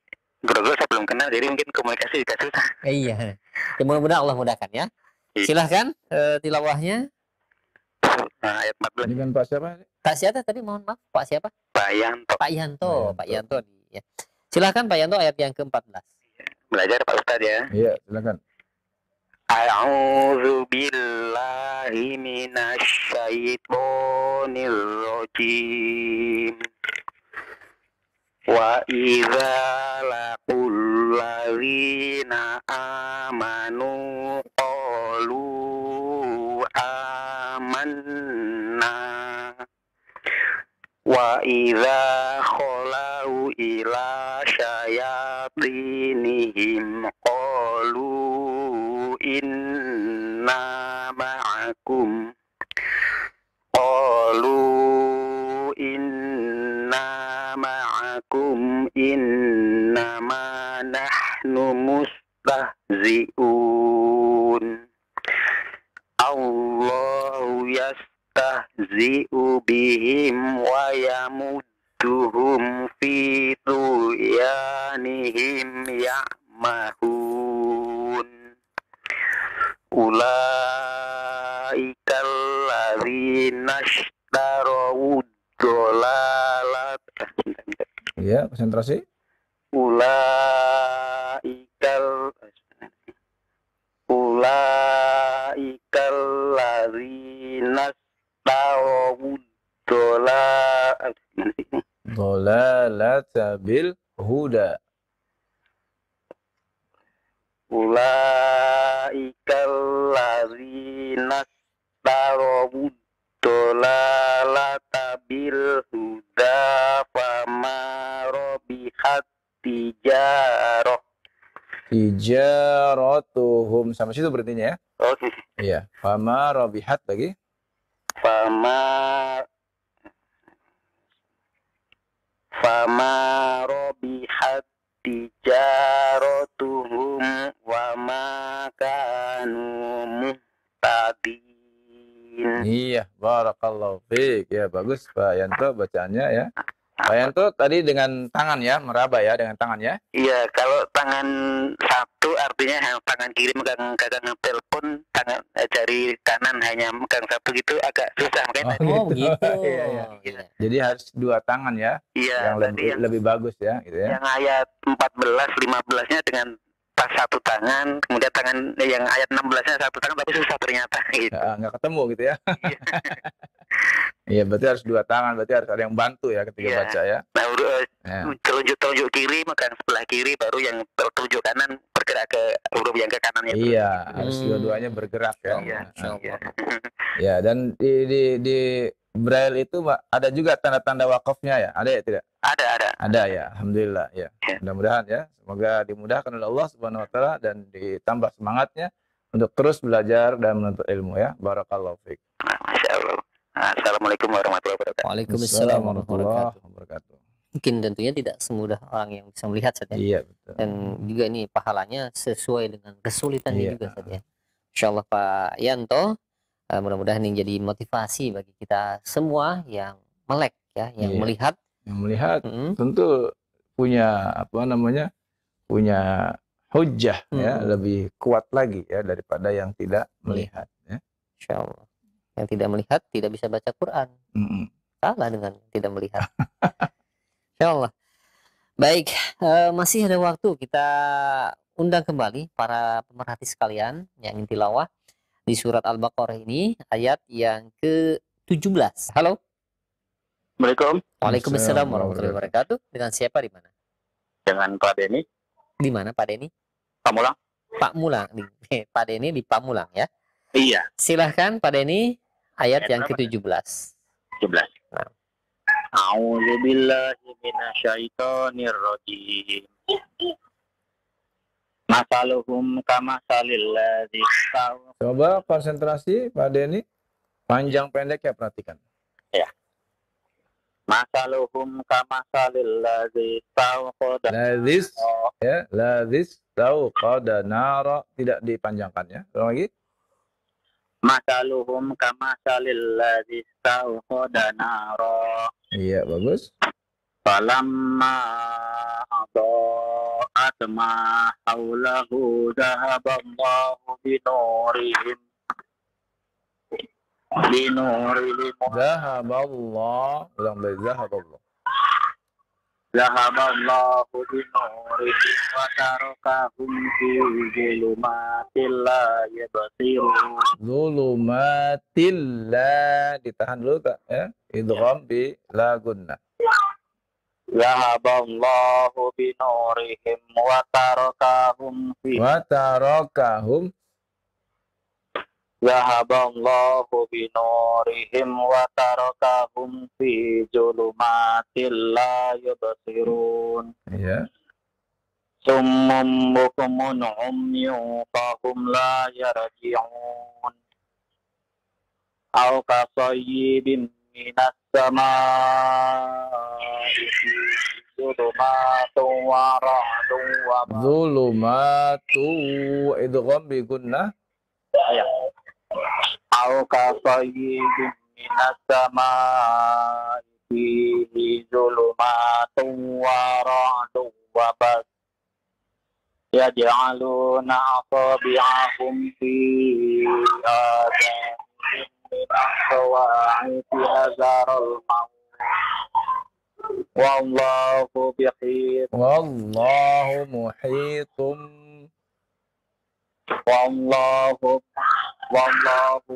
Grogol saya belum kenal, jadi mungkin komunikasi juga susah. Iya. Ya, mudah-mudahan Allah mudahkan ya. Silahkan tilawahnya. Nah, ayat 14. Dengan Pak siapa? Pak siapa tadi? Mohon maaf. Pak siapa? Pak Yanto. Pak Yanto. Pak Yanto. Ya. Silahkan Pak Yanto ayat yang ke-14. Belajar Pak Ustadz ya. Iya, silakan. A'udzu billahi minasyaitonir rajim. Wa idza laqul ladzina amanu qalu amanna wa idza khalau ila syayatinihim qalu inna ma'akum innama nahnu mustahzi'un Allahu yastahzi'u bihim wa yamudduhum fi tuyanihim ya'mahun ulaikal ladzina ishtarawud dolalat. Ya, konsentrasi. Ulaikal ladzina ishtarawud Dolalata bil huda. Ulaikal ladzina ishtarawud dolalata bil huda fama robihat tijaratuhum sampai situ berartinya ya. Oke. Iya, fama robihat lagi. Fama robihat tijaratuhum wa ma kanu muhtadin. Iya, barakallahu fiik. Ya, bagus Pak Yanto bacaannya ya. Pak Yanto tadi dengan tangan ya, meraba ya dengan tangan ya. Iya, kalau tangan satu artinya tangan kiri megang telepon, tangan jari kanan hanya megang satu gitu agak susah makanya. Oh gitu. Iya, iya. Jadi harus dua tangan ya. Iya, Yang lebih bagus ya, gitu ya. Yang ayat 14, 15-nya dengan pas satu tangan, kemudian tangan yang ayat 16-nya satu tangan tapi susah ternyata gitu. Nggak ketemu gitu ya. Iya, berarti harus dua tangan, berarti harus ada yang bantu ya ketika baca ya. Nah, telunjuk kiri megang sebelah kiri, baru yang telunjuk kanan bergerak ke huruf yang ke kanannya. Iya, harus dua-duanya bergerak ya. Iya. Ya, dan di Braille itu ada juga tanda-tanda wakafnya ya? Ada ya tidak? Ada ya, alhamdulillah ya. Mudah-mudahan ya, semoga dimudahkan oleh Allah Subhanahu wa taala dan ditambah semangatnya untuk terus belajar dan menuntut ilmu ya. Barakallahu fiik. Masya Allah. Assalamualaikum warahmatullahi wabarakatuh. Waalaikumsalam warahmatullahi wabarakatuh. Mungkin tentunya tidak semudah orang yang bisa melihat saja. Iya, betul. Dan juga ini pahalanya sesuai dengan kesulitannya juga saja. Insyaallah Pak Yanto, mudah-mudahan ini jadi motivasi bagi kita semua yang melek ya, yang melihat. Yang melihat tentu punya punya hujjah ya, lebih kuat lagi ya daripada yang tidak melihat ya. Insyaallah. Yang tidak melihat tidak bisa baca Quran. Salah dengan tidak melihat. Insyaallah. Baik, masih ada waktu, kita undang kembali para pemerhati sekalian yang ingin tilawah di surat Al-Baqarah ini, ayat yang ke-17. Halo. Assalamualaikum. Waalaikumsalam warahmatullahi wabarakatuh. Dengan siapa di mana? Dengan Pak Denny. Di mana Pak Denny? Pamulang. Pak Mulang. Pak Denny di Pamulang ya. Iya. Silahkan Pak Denny, ayat yang ke-17. 17. Nah. A'udzu billahi minasyaitonir rajim. Masaluhum kamasalil ladzi Coba konsentrasi Pak Denny. Panjang pendek ya, perhatikan. Ya. Masaluhum kamasalil ladzi tawqada. Ladzis tawqada nara, tidak dipanjangkan ya. Ulang lagi. Masaluhum kamasalil ladzi tawqada nara. Iya, bagus. Falamma adaa'at ma haulahu dhahaballahu binurihim. Zahaballah, ulang lagi, zahaballah. Zahaballahu binurihim wa tarakahum fi zulumatil la yabsirun. Zulumatil la, ditahan dulu tak ya? Idgham bi la gunnah. Zahaballahu binurihim wa tarakahum fi Zahaballahu binurihim wa tarakahum fi zulumatil la yubsirun. Iya. Summum bukumun umyun fahum la yarji'un. Aw kasayyibin minas samaa'i zulumatun wa ra'dun wa Zulumatu, idgham bi gunnah. Ya. Aw kasayyibin minas samaa'i fihi zulumatun wa ra'dun wa bas yaj'aluna asabi'ahum fi adhanihim min as-sawa'iqi hazaral maut. Wallahu muhitum. Wallahu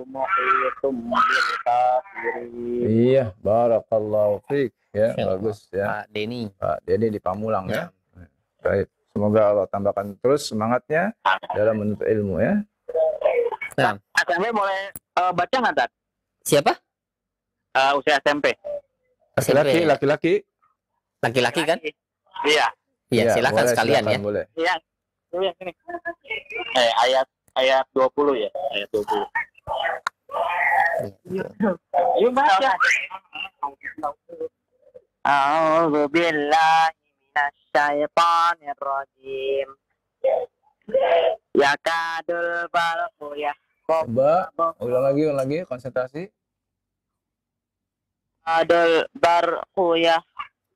muhitum bil kafirin. Iya, barakallahu fiik ya, bagus ya. Pak Denny. Pak Denny di Pamulang ya. Baik, semoga Allah tambahkan terus semangatnya dalam menuntut ilmu ya. Nah, SMP boleh baca nggak, Tat? Siapa? Usia SMP. Laki-laki kan? Iya. Iya, silakan boleh, sekalian silakan, ya. Boleh. Iya. Sini. Ayat 20 ya, ayat 20. Yuk baca. A'udzu billahi minasyaitonir rajim. Yakadul barqu Coba ulang lagi konsentrasi. Yakadul barqu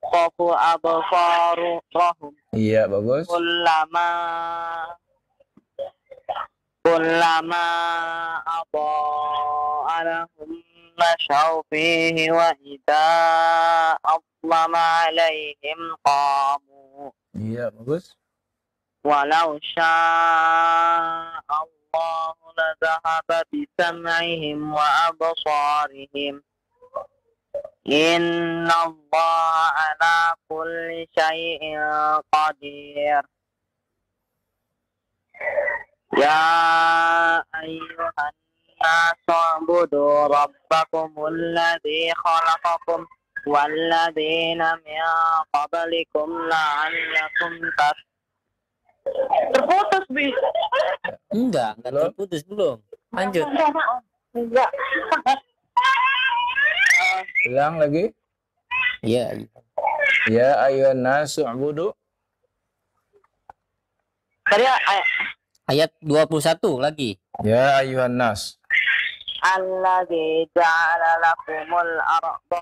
khafu absarahum. Iya, bagus. Kullama adaa lahum mashaw fihi wa idza aslama alaihim qamu. Iya, bagus. Walau syaa Allah la dhahaba bisam'ihim wa absarihim. Inna Allah ala kulli syai'in qadir. Ya ayyuhan nasu ubudu rabbakumul ladzi khalaqakum walladzina min qablikum la'allakum terputus, Bi. Enggak terputus, belum. Lanjut. Enggak. Ulang lagi. Iya. Ya ayyuhan nasu ubudu. Tadi Ayat 21 lagi. Ya ayyuhan nas. alladzi ja'ala lakumul arda.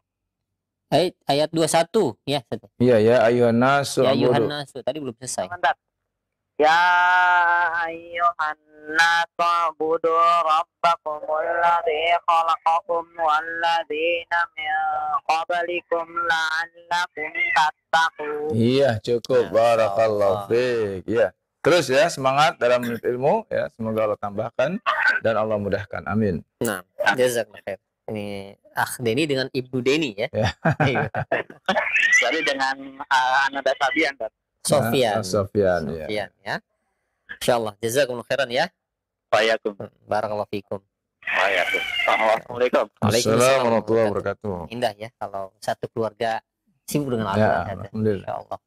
Ayat 21 ya. Iya, ya ayyuhan nasu Ya ubudu. ayuhan nasu, tadi belum selesai. Sebentar. Ya ayyuhan nasu ubudu rabbakumul ladzi khalaqakum walladzina min qablikum la'allakum tattaqun. Iya, cukup. Masya Barakallahu Allah. fiik. Iya. Terus ya, semangat dalam ilmu ya. Semoga Allah tambahkan dan Allah mudahkan. Amin. Nah, jazakallah khair. Ini Deni dengan Ibnu Deni ya. Ya. Iya. Jadi dengan Ananda Sabian, Dad. Sofian. Sofian, ya. Sofian ya. Insyaallah jazakumullah khairan ya. Waalaikum. Barakallahu fikum. Assalamualaikum. Assalamualaikum warahmatullahi wabarakatuh. Indah ya kalau satu keluarga sibuk dengan Ya, Al-Quran. alhamdulillah. Insyaallah.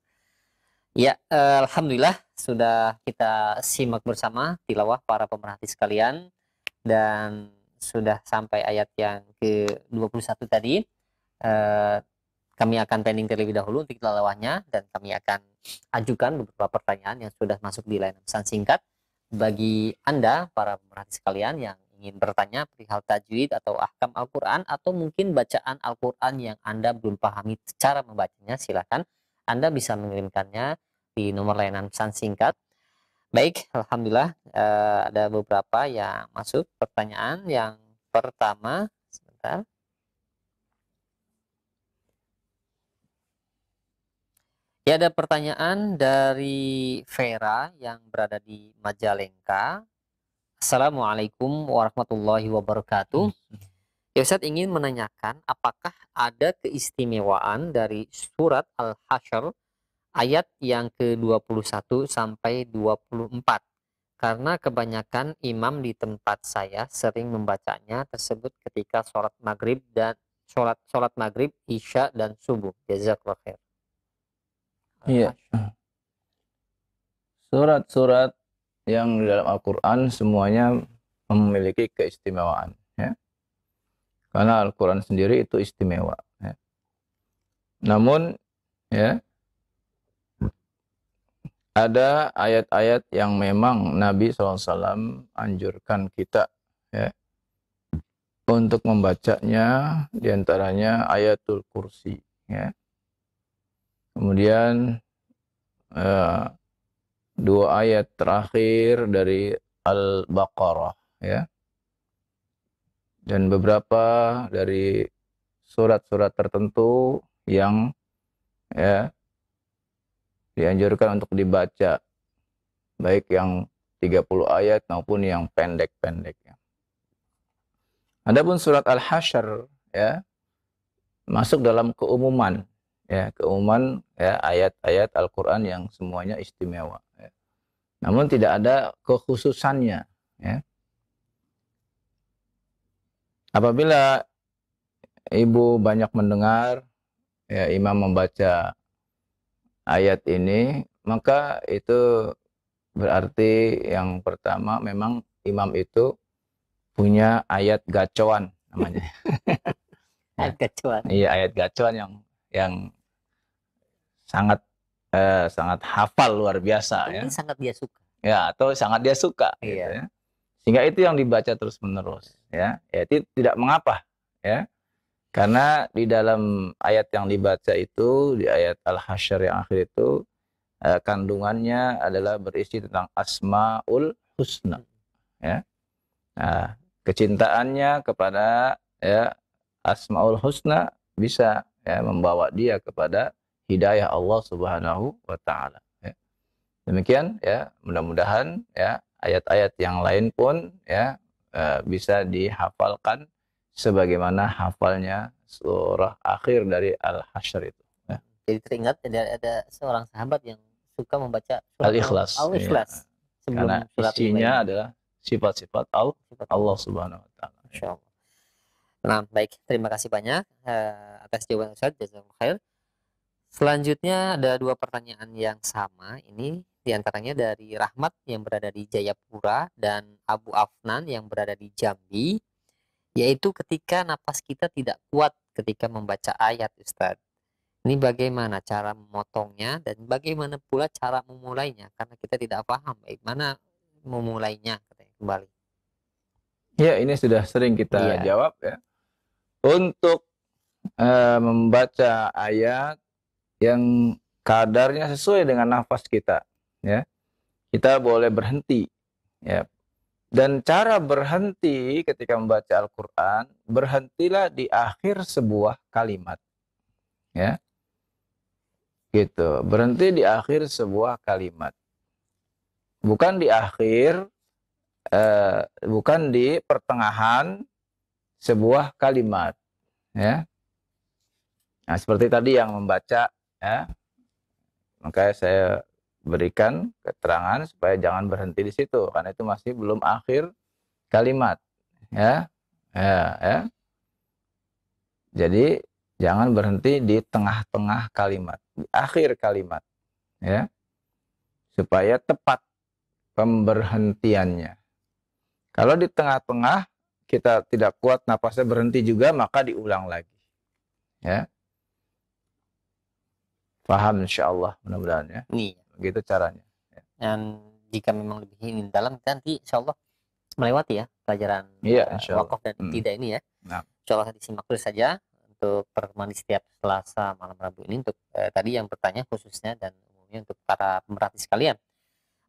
Ya, alhamdulillah sudah kita simak bersama tilawah para pemerhati sekalian dan sudah sampai ayat yang ke-21 tadi. Kami akan pending terlebih dahulu untuk tilawahnya dan kami akan ajukan beberapa pertanyaan yang sudah masuk di layanan pesan singkat bagi Anda para pemerhati sekalian yang ingin bertanya perihal tajwid atau ahkam Al-Quran atau mungkin bacaan Al-Quran yang Anda belum pahami cara membacanya. Silakan Anda bisa mengirimkannya di nomor layanan pesan singkat. Baik, alhamdulillah ada beberapa yang masuk pertanyaan. Yang pertama, sebentar. Ya, ada pertanyaan dari Vera yang berada di Majalengka. Assalamualaikum warahmatullahi wabarakatuh. Ya, Ustaz ingin menanyakan apakah ada keistimewaan dari surat Al-Hasyr ayat yang ke-21 sampai 24. Karena kebanyakan imam di tempat saya sering membacanya tersebut ketika sholat maghrib dan sholat maghrib, isya dan subuh. Jazakallahu khair. Iya. Surat-surat yang di dalam Al-Quran semuanya memiliki keistimewaan. Ya. Karena Al-Quran sendiri itu istimewa. Ya. Namun, ya, ada ayat-ayat yang memang Nabi SAW anjurkan kita ya, untuk membacanya, diantaranya ayatul kursi. Ya. Kemudian dua ayat terakhir dari Al-Baqarah. Ya. Dan beberapa dari surat-surat tertentu yang ya, dianjurkan untuk dibaca, baik yang 30 ayat maupun yang pendek-pendek. Ya. Adapun surat Al-Hasyr ya, masuk dalam keumuman, ya, keumuman ya, ayat-ayat Al-Quran yang semuanya istimewa. Ya. Namun tidak ada kekhususannya. Ya. Apabila ibu banyak mendengar ya, imam membaca ayat ini, maka itu berarti yang pertama memang imam itu punya ayat gacoan namanya. Ayat gacoan. Iya, ayat gacoan yang sangat sangat hafal luar biasa ya. Ini sangat dia suka. Ya, atau sangat dia suka gitu, Iya. ya. Sehingga itu yang dibaca terus-menerus ya. Ya, itu tidak mengapa ya. Karena di dalam ayat yang dibaca itu, di ayat Al-Hasyr yang akhir itu, kandungannya adalah berisi tentang Asmaul Husna. Ya. Nah, kecintaannya kepada ya Asmaul Husna bisa ya membawa dia kepada hidayah Allah Subhanahu wa taala. Ya. Demikian ya, mudah-mudahan ya ayat-ayat yang lain pun ya bisa dihafalkan sebagaimana hafalnya surah akhir dari Al-Hasyr itu. Ya. Jadi teringat ada seorang sahabat yang suka membaca surat Al-Ikhlas. Al-Ikhlas Ya. sebelum Karena surat yang isinya lain. adalah sifat-sifat Sifat Allah Subhanahu wa taala. Masya Allah. Nah, baik, terima kasih banyak atas jawaban Ustaz. Jazakallahu khair. Selanjutnya ada dua pertanyaan yang sama. Ini diantaranya dari Rahmat yang berada di Jayapura dan Abu Afnan yang berada di Jambi, yaitu ketika napas kita tidak kuat ketika membaca ayat, Ustaz. Ini bagaimana cara memotongnya dan bagaimana pula cara memulainya? Karena kita tidak paham bagaimana memulainya, katanya kembali. Ya, ini sudah sering kita jawab ya. Untuk membaca ayat yang kadarnya sesuai dengan nafas kita, ya. Kita boleh berhenti, ya. Dan cara berhenti ketika membaca Al-Qur'an, berhentilah di akhir sebuah kalimat. Ya. Gitu. Berhenti di akhir sebuah kalimat. Bukan di akhir bukan di pertengahan sebuah kalimat, ya. Nah, seperti tadi yang membaca, ya, makanya saya berikan keterangan supaya jangan berhenti di situ, karena itu masih belum akhir kalimat, ya, ya. Jadi jangan berhenti di tengah-tengah kalimat, di akhir kalimat, ya, supaya tepat pemberhentiannya. Kalau di tengah-tengah kita tidak kuat napasnya berhenti juga, maka diulang lagi, ya. Paham insyaallah, mudah-mudahan ya. Iya. Begitu caranya. Ya. Dan jika memang lebih ingin dalam, nanti insyaallah melewati ya pelajaran wakaf dan tidak ini ya. Nah. Insyaallah disimak terus saja untuk pertemuan di setiap Selasa malam Rabu ini untuk tadi yang bertanya khususnya dan umumnya untuk para pemerhati sekalian.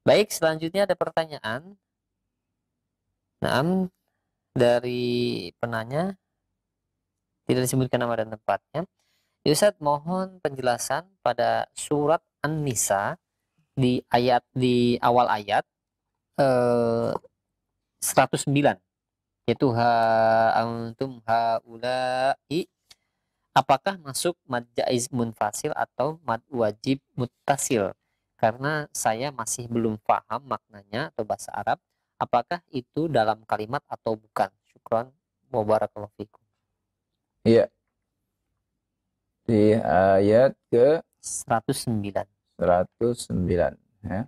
Baik, selanjutnya ada pertanyaan. Nah, dari penanya tidak disebutkan nama dan tempatnya. Ustaz, mohon penjelasan pada surat An-Nisa di awal ayat 109, yaitu ha antum haula'i, apakah masuk mad jaiz munfasil atau mad wajib muttasil? Karena saya masih belum paham maknanya atau bahasa Arab, apakah itu dalam kalimat atau bukan? Syukran wa barakallahu fikum. Iya. Di ayat ke 109. Ya.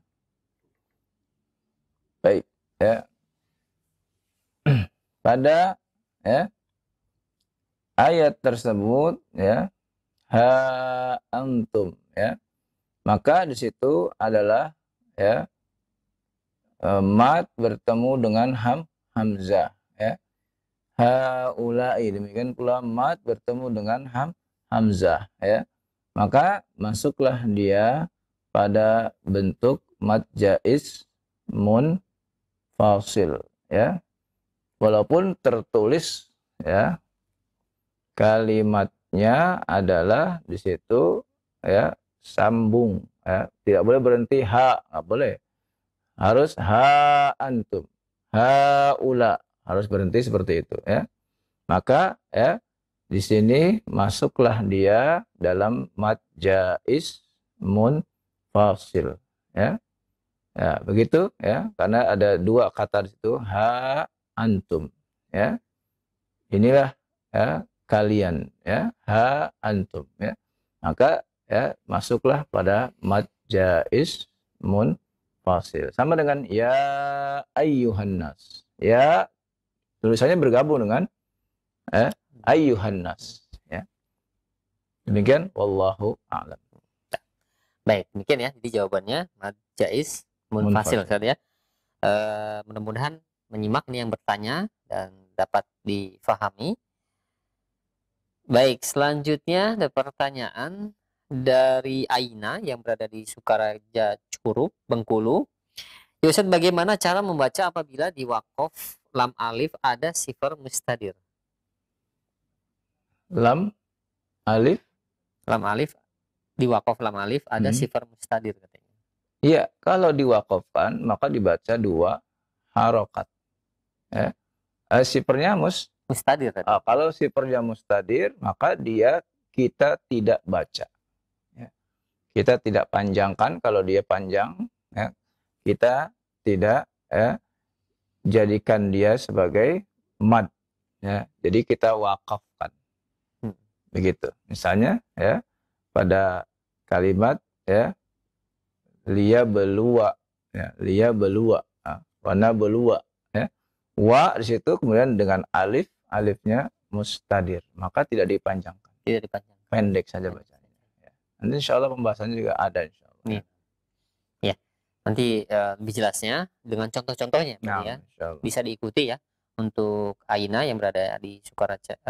Baik, ya. Pada ya ayat tersebut ya, ha antum ya. Maka di situ adalah ya mat bertemu dengan hamzah ya. Haulai, demikian pula mat bertemu dengan hamzah ya. Maka masuklah dia pada bentuk mad jaiz munfasil ya. Walaupun tertulis ya kalimatnya adalah di situ ya sambung ya. Tidak boleh berhenti ha, nggak boleh. Harus ha antum, haula, harus berhenti seperti itu ya. Maka ya di sini masuklah dia dalam mad jaiz munfasil ya. Ya, begitu ya, karena ada dua kata di situ, ha antum ya. Inilah ya kalian ya, ha antum ya. Maka ya masuklah pada mad jaiz munfasil. Sama dengan ya ayyuhan nas. Ya tulisannya bergabung dengan ayyuhan nas ya. Demikian wallahu a'lam. Baik, demikian ya. Jadi jawabannya mad jaiz munfasil ya. Mudah-mudahan menyimak nih yang bertanya dan dapat difahami. Baik, selanjutnya ada pertanyaan dari Aina yang berada di Sukaraja Curug, Bengkulu. Ya Ustaz, bagaimana cara membaca apabila di wakof lam alif ada sifar mustadir? Lam alif. Lam alif, di wakof lam alif ada sifar mustadir katanya. Iya, kalau diwakofkan maka dibaca 2 harokat. Ya. Sifarnya mustadir. Kalau sifarnya mustadir, maka kita tidak baca. Ya. Kita tidak panjangkan. Kalau dia panjang, ya, kita tidak jadikan dia sebagai mad. Ya. Jadi kita wakafkan. Begitu. Misalnya, ya, pada kalimat, ya, liya belua, ya, liya belua, wana belua, ya. Wa di situ kemudian dengan alifnya mustadir, maka tidak dipanjangkan. Tidak dipanjangkan. Pendek saja bacanya. Ya. Nanti insya Allah pembahasannya juga ada insya Allah. Ya. Ya. Nanti lebih jelasnya dengan contoh-contohnya, ya. Bisa diikuti ya untuk Aina yang berada di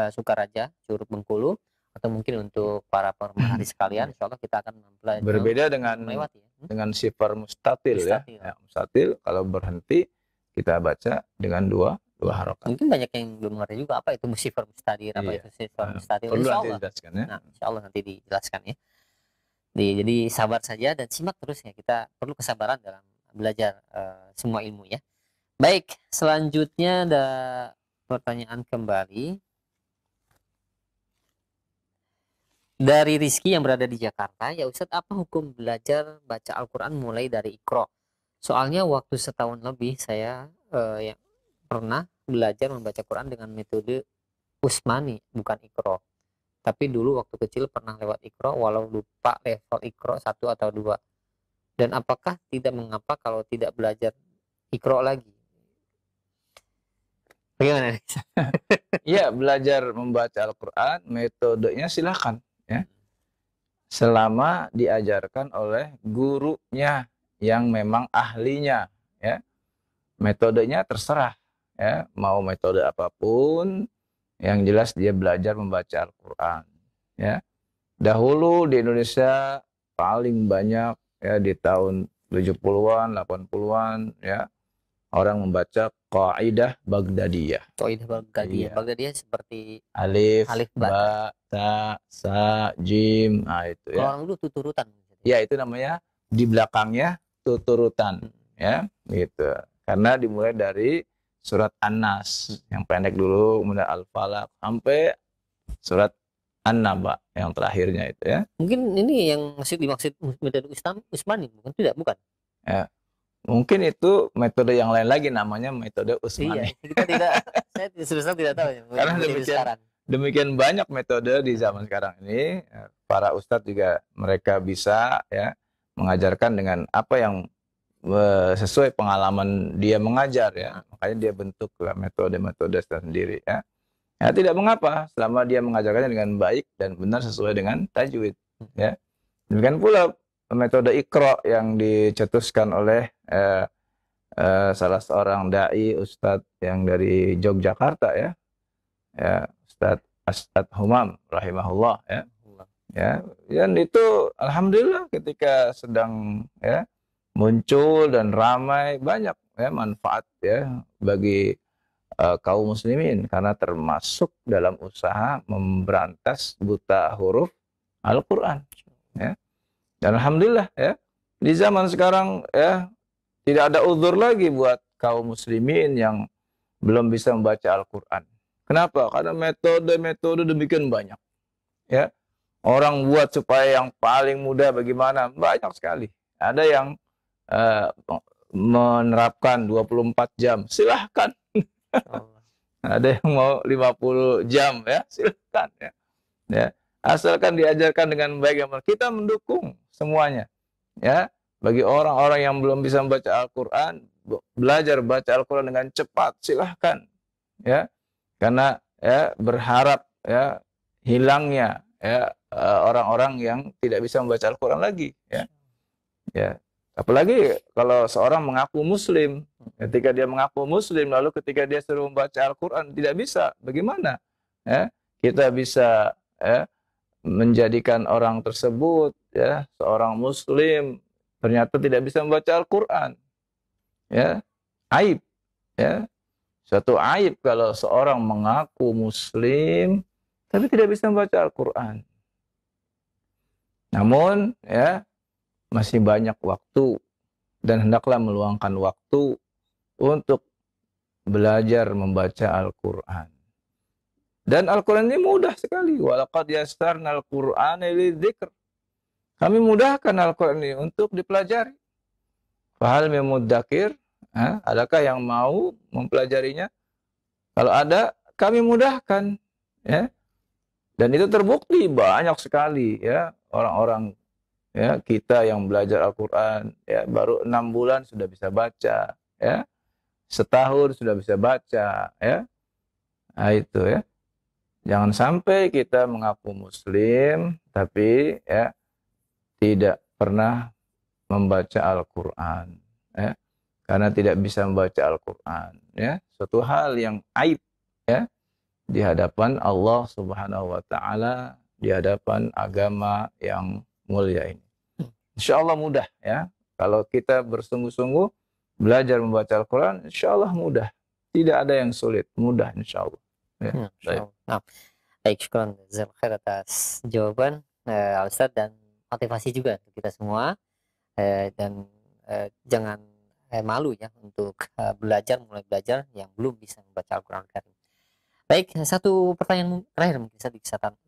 Sukaraja, Curug Bengkulu. Atau mungkin untuk para pemerhati sekalian, insya Allah kita akan mempelajari. Berbeda dengan sifar mustatil, ya. Mustatil kalau berhenti kita baca dengan dua harokat. Mungkin banyak yang belum mengerti juga apa itu sifar mustadir, apa itu sifar mustatil. Insya Allah. Ya. Nah, insya Allah nanti dijelaskan ya. Jadi sabar saja dan simak terus ya. Kita perlu kesabaran dalam belajar semua ilmu ya. Baik, selanjutnya ada pertanyaan kembali dari Rizky yang berada di Jakarta. Ya Ustadz, apa hukum belajar baca Al-Quran mulai dari Iqra? Soalnya waktu setahun lebih saya yang pernah belajar membaca Quran dengan metode Usmani, bukan Iqra. Tapi dulu waktu kecil pernah lewat Iqra, walau lupa level Iqra 1 atau 2. Dan apakah tidak mengapa kalau tidak belajar Iqra lagi? Bagaimana? Iya, belajar membaca Al-Quran, metodenya silakan. Ya. Selama diajarkan oleh gurunya yang memang ahlinya, ya. Metodenya terserah, ya, mau metode apapun, yang jelas dia belajar membaca Al-Quran, ya. Dahulu di Indonesia paling banyak, ya, di tahun 70-an, 80-an, ya, orang membaca Qaidah Baghdadiyah. Qaidah Baghdadiyah. Iya. Baghdadiyah seperti alif, ba, ta, sa, jim. Nah, itu ya. Kalau dulu tuturutan. Ya, itu namanya di belakangnya tuturutan, ya, gitu. Karena dimulai dari surat An-Nas yang pendek dulu, kemudian Al-Falaq sampai surat An-Naba yang terakhirnya itu, ya. Mungkin ini yang dimaksud metode Usmani, bukan? Ya. Mungkin itu metode yang lain lagi, namanya metode Usmani. Iya, kita saya tidak tahu ya. Karena demikian banyak metode di zaman sekarang ini, para ustadz juga mereka bisa, ya, mengajarkan dengan apa yang sesuai pengalaman dia mengajar, ya. Makanya dia bentuk metode-metode sendiri, ya. Ya, tidak mengapa selama dia mengajarkannya dengan baik dan benar sesuai dengan tajwid, ya. Demikian pula metode Iqra yang dicetuskan oleh salah seorang dai ustadz yang dari Yogyakarta, ya, Ustadz As'ad Humam rahimahullah, ya. Ya, dan itu alhamdulillah ketika sedang, ya, muncul dan ramai, banyak, ya, manfaat, ya, bagi kaum muslimin karena termasuk dalam usaha memberantas buta huruf Al-Quran, ya. Dan alhamdulillah, ya, di zaman sekarang, ya, tidak ada uzur lagi buat kaum muslimin yang belum bisa membaca Al-Quran. Kenapa? Karena metode-metode demikian banyak, ya. Orang buat supaya yang paling mudah bagaimana? Banyak sekali. Ada yang menerapkan 24 jam, silahkan. Ada yang mau 50 jam, ya, silahkan, ya. Ya. Asalkan diajarkan dengan baik, kita mendukung semuanya, ya. Bagi orang-orang yang belum bisa membaca Al-Quran, belajar baca Al-Quran dengan cepat, silahkan, ya. Karena, ya, berharap, ya, hilangnya, ya, orang-orang yang tidak bisa membaca Al-Quran lagi, ya. Ya. Apalagi kalau seorang mengaku muslim, ketika dia mengaku muslim lalu ketika dia suruh membaca Al-Quran tidak bisa, bagaimana, ya? Kita bisa ya, menjadikan orang tersebut ya seorang muslim ternyata tidak bisa membaca Al-Qur'an. Ya, aib ya. Suatu aib kalau seorang mengaku muslim tapi tidak bisa membaca Al-Qur'an. Namun ya masih banyak waktu dan hendaklah meluangkan waktu untuk belajar membaca Al-Qur'an. Dan Al-Quran ini mudah sekali. Walaqad yassarna al-Qur'ana lidzikr. Kami mudahkan Al-Quran ini untuk dipelajari. Fahal min mudzakir? Adakah yang mau mempelajarinya? Kalau ada, kami mudahkan. Ya. Dan itu terbukti banyak sekali ya orang-orang ya kita yang belajar Al-Quran ya baru 6 bulan sudah bisa baca ya. Setahun sudah bisa baca ya. Nah, itu ya. Jangan sampai kita mengaku muslim tapi ya tidak pernah membaca Al-Qur'an ya. Karena tidak bisa membaca Al-Qur'an ya. Suatu hal yang aib ya di hadapan Allah Subhanahu wa taala, di hadapan agama yang mulia ini. Insyaallah mudah ya. Kalau kita bersungguh-sungguh belajar membaca Al-Qur'an, insyaallah mudah. Tidak ada yang sulit, mudah insyaallah. Ya, baik. Nah, baik, syukran jazakallahu khair atas jawaban Ustaz dan motivasi juga untuk kita semua dan jangan malu ya untuk mulai belajar yang belum bisa membaca Al-Qur'an Karim. Baik, satu pertanyaan terakhir mungkin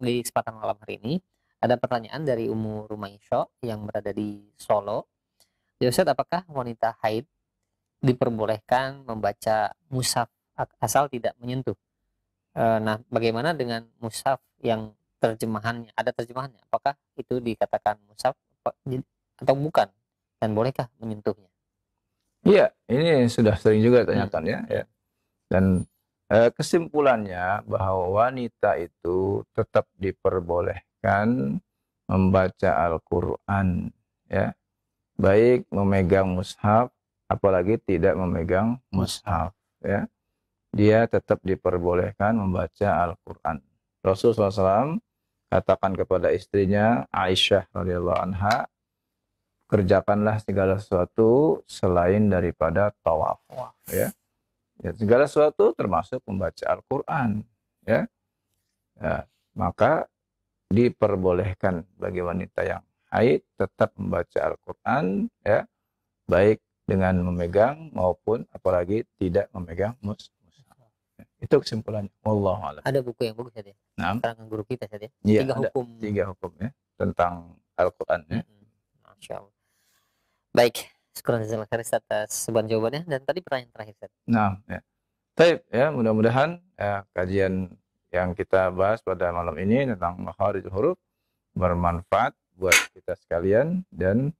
di kesempatan malam hari ini. Ada pertanyaan dari Ummu Rumaisyah yang berada di Solo. Ya Ustaz, apakah wanita haid diperbolehkan membaca mushaf asal tidak menyentuh? Nah, bagaimana dengan mushaf yang terjemahannya? Ada terjemahannya. Apakah itu dikatakan mushaf atau bukan? Dan bolehkah menyentuhnya? Iya, ini sudah sering juga ditanyakan ya. Dan kesimpulannya bahwa wanita itu tetap diperbolehkan membaca Al-Qur'an ya. Baik memegang mushaf apalagi tidak memegang mushaf ya. Dia tetap diperbolehkan membaca Al-Qur'an. Rasulullah SAW katakan kepada istrinya Aisyah radhiyallahu anha, kerjakanlah segala sesuatu selain daripada tawaf ya. Ya, segala sesuatu termasuk membaca Al-Qur'an ya. Ya, maka diperbolehkan bagi wanita yang haid tetap membaca Al-Qur'an ya, baik dengan memegang maupun apalagi tidak memegang mushaf. Itu kesimpulannya. Wallahu a'lam. Ada buku yang bagus ya? Nah, karangan guru kita saja. Ya, tiga hukum ya tentang Al-Qur'an ya. Masyaallah. Baik, syukur jazakallahu khair atas sebuah jawabannya dan tadi pertanyaan terakhir Ustaz. Nah, ya. Baik ya, mudah-mudahan ya, kajian yang kita bahas pada malam ini tentang makharijul huruf bermanfaat buat kita sekalian dan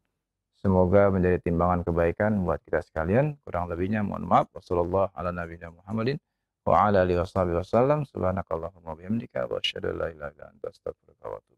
semoga menjadi timbangan kebaikan buat kita sekalian. Kurang lebihnya mohon maaf. Wassallallahu ala nabiyina Muhammadin wa ala alihi wasallam. Subhanakallahumma wa bihamdika wa asyhadu an la ilaha illa anta astaghfiruka wa atubu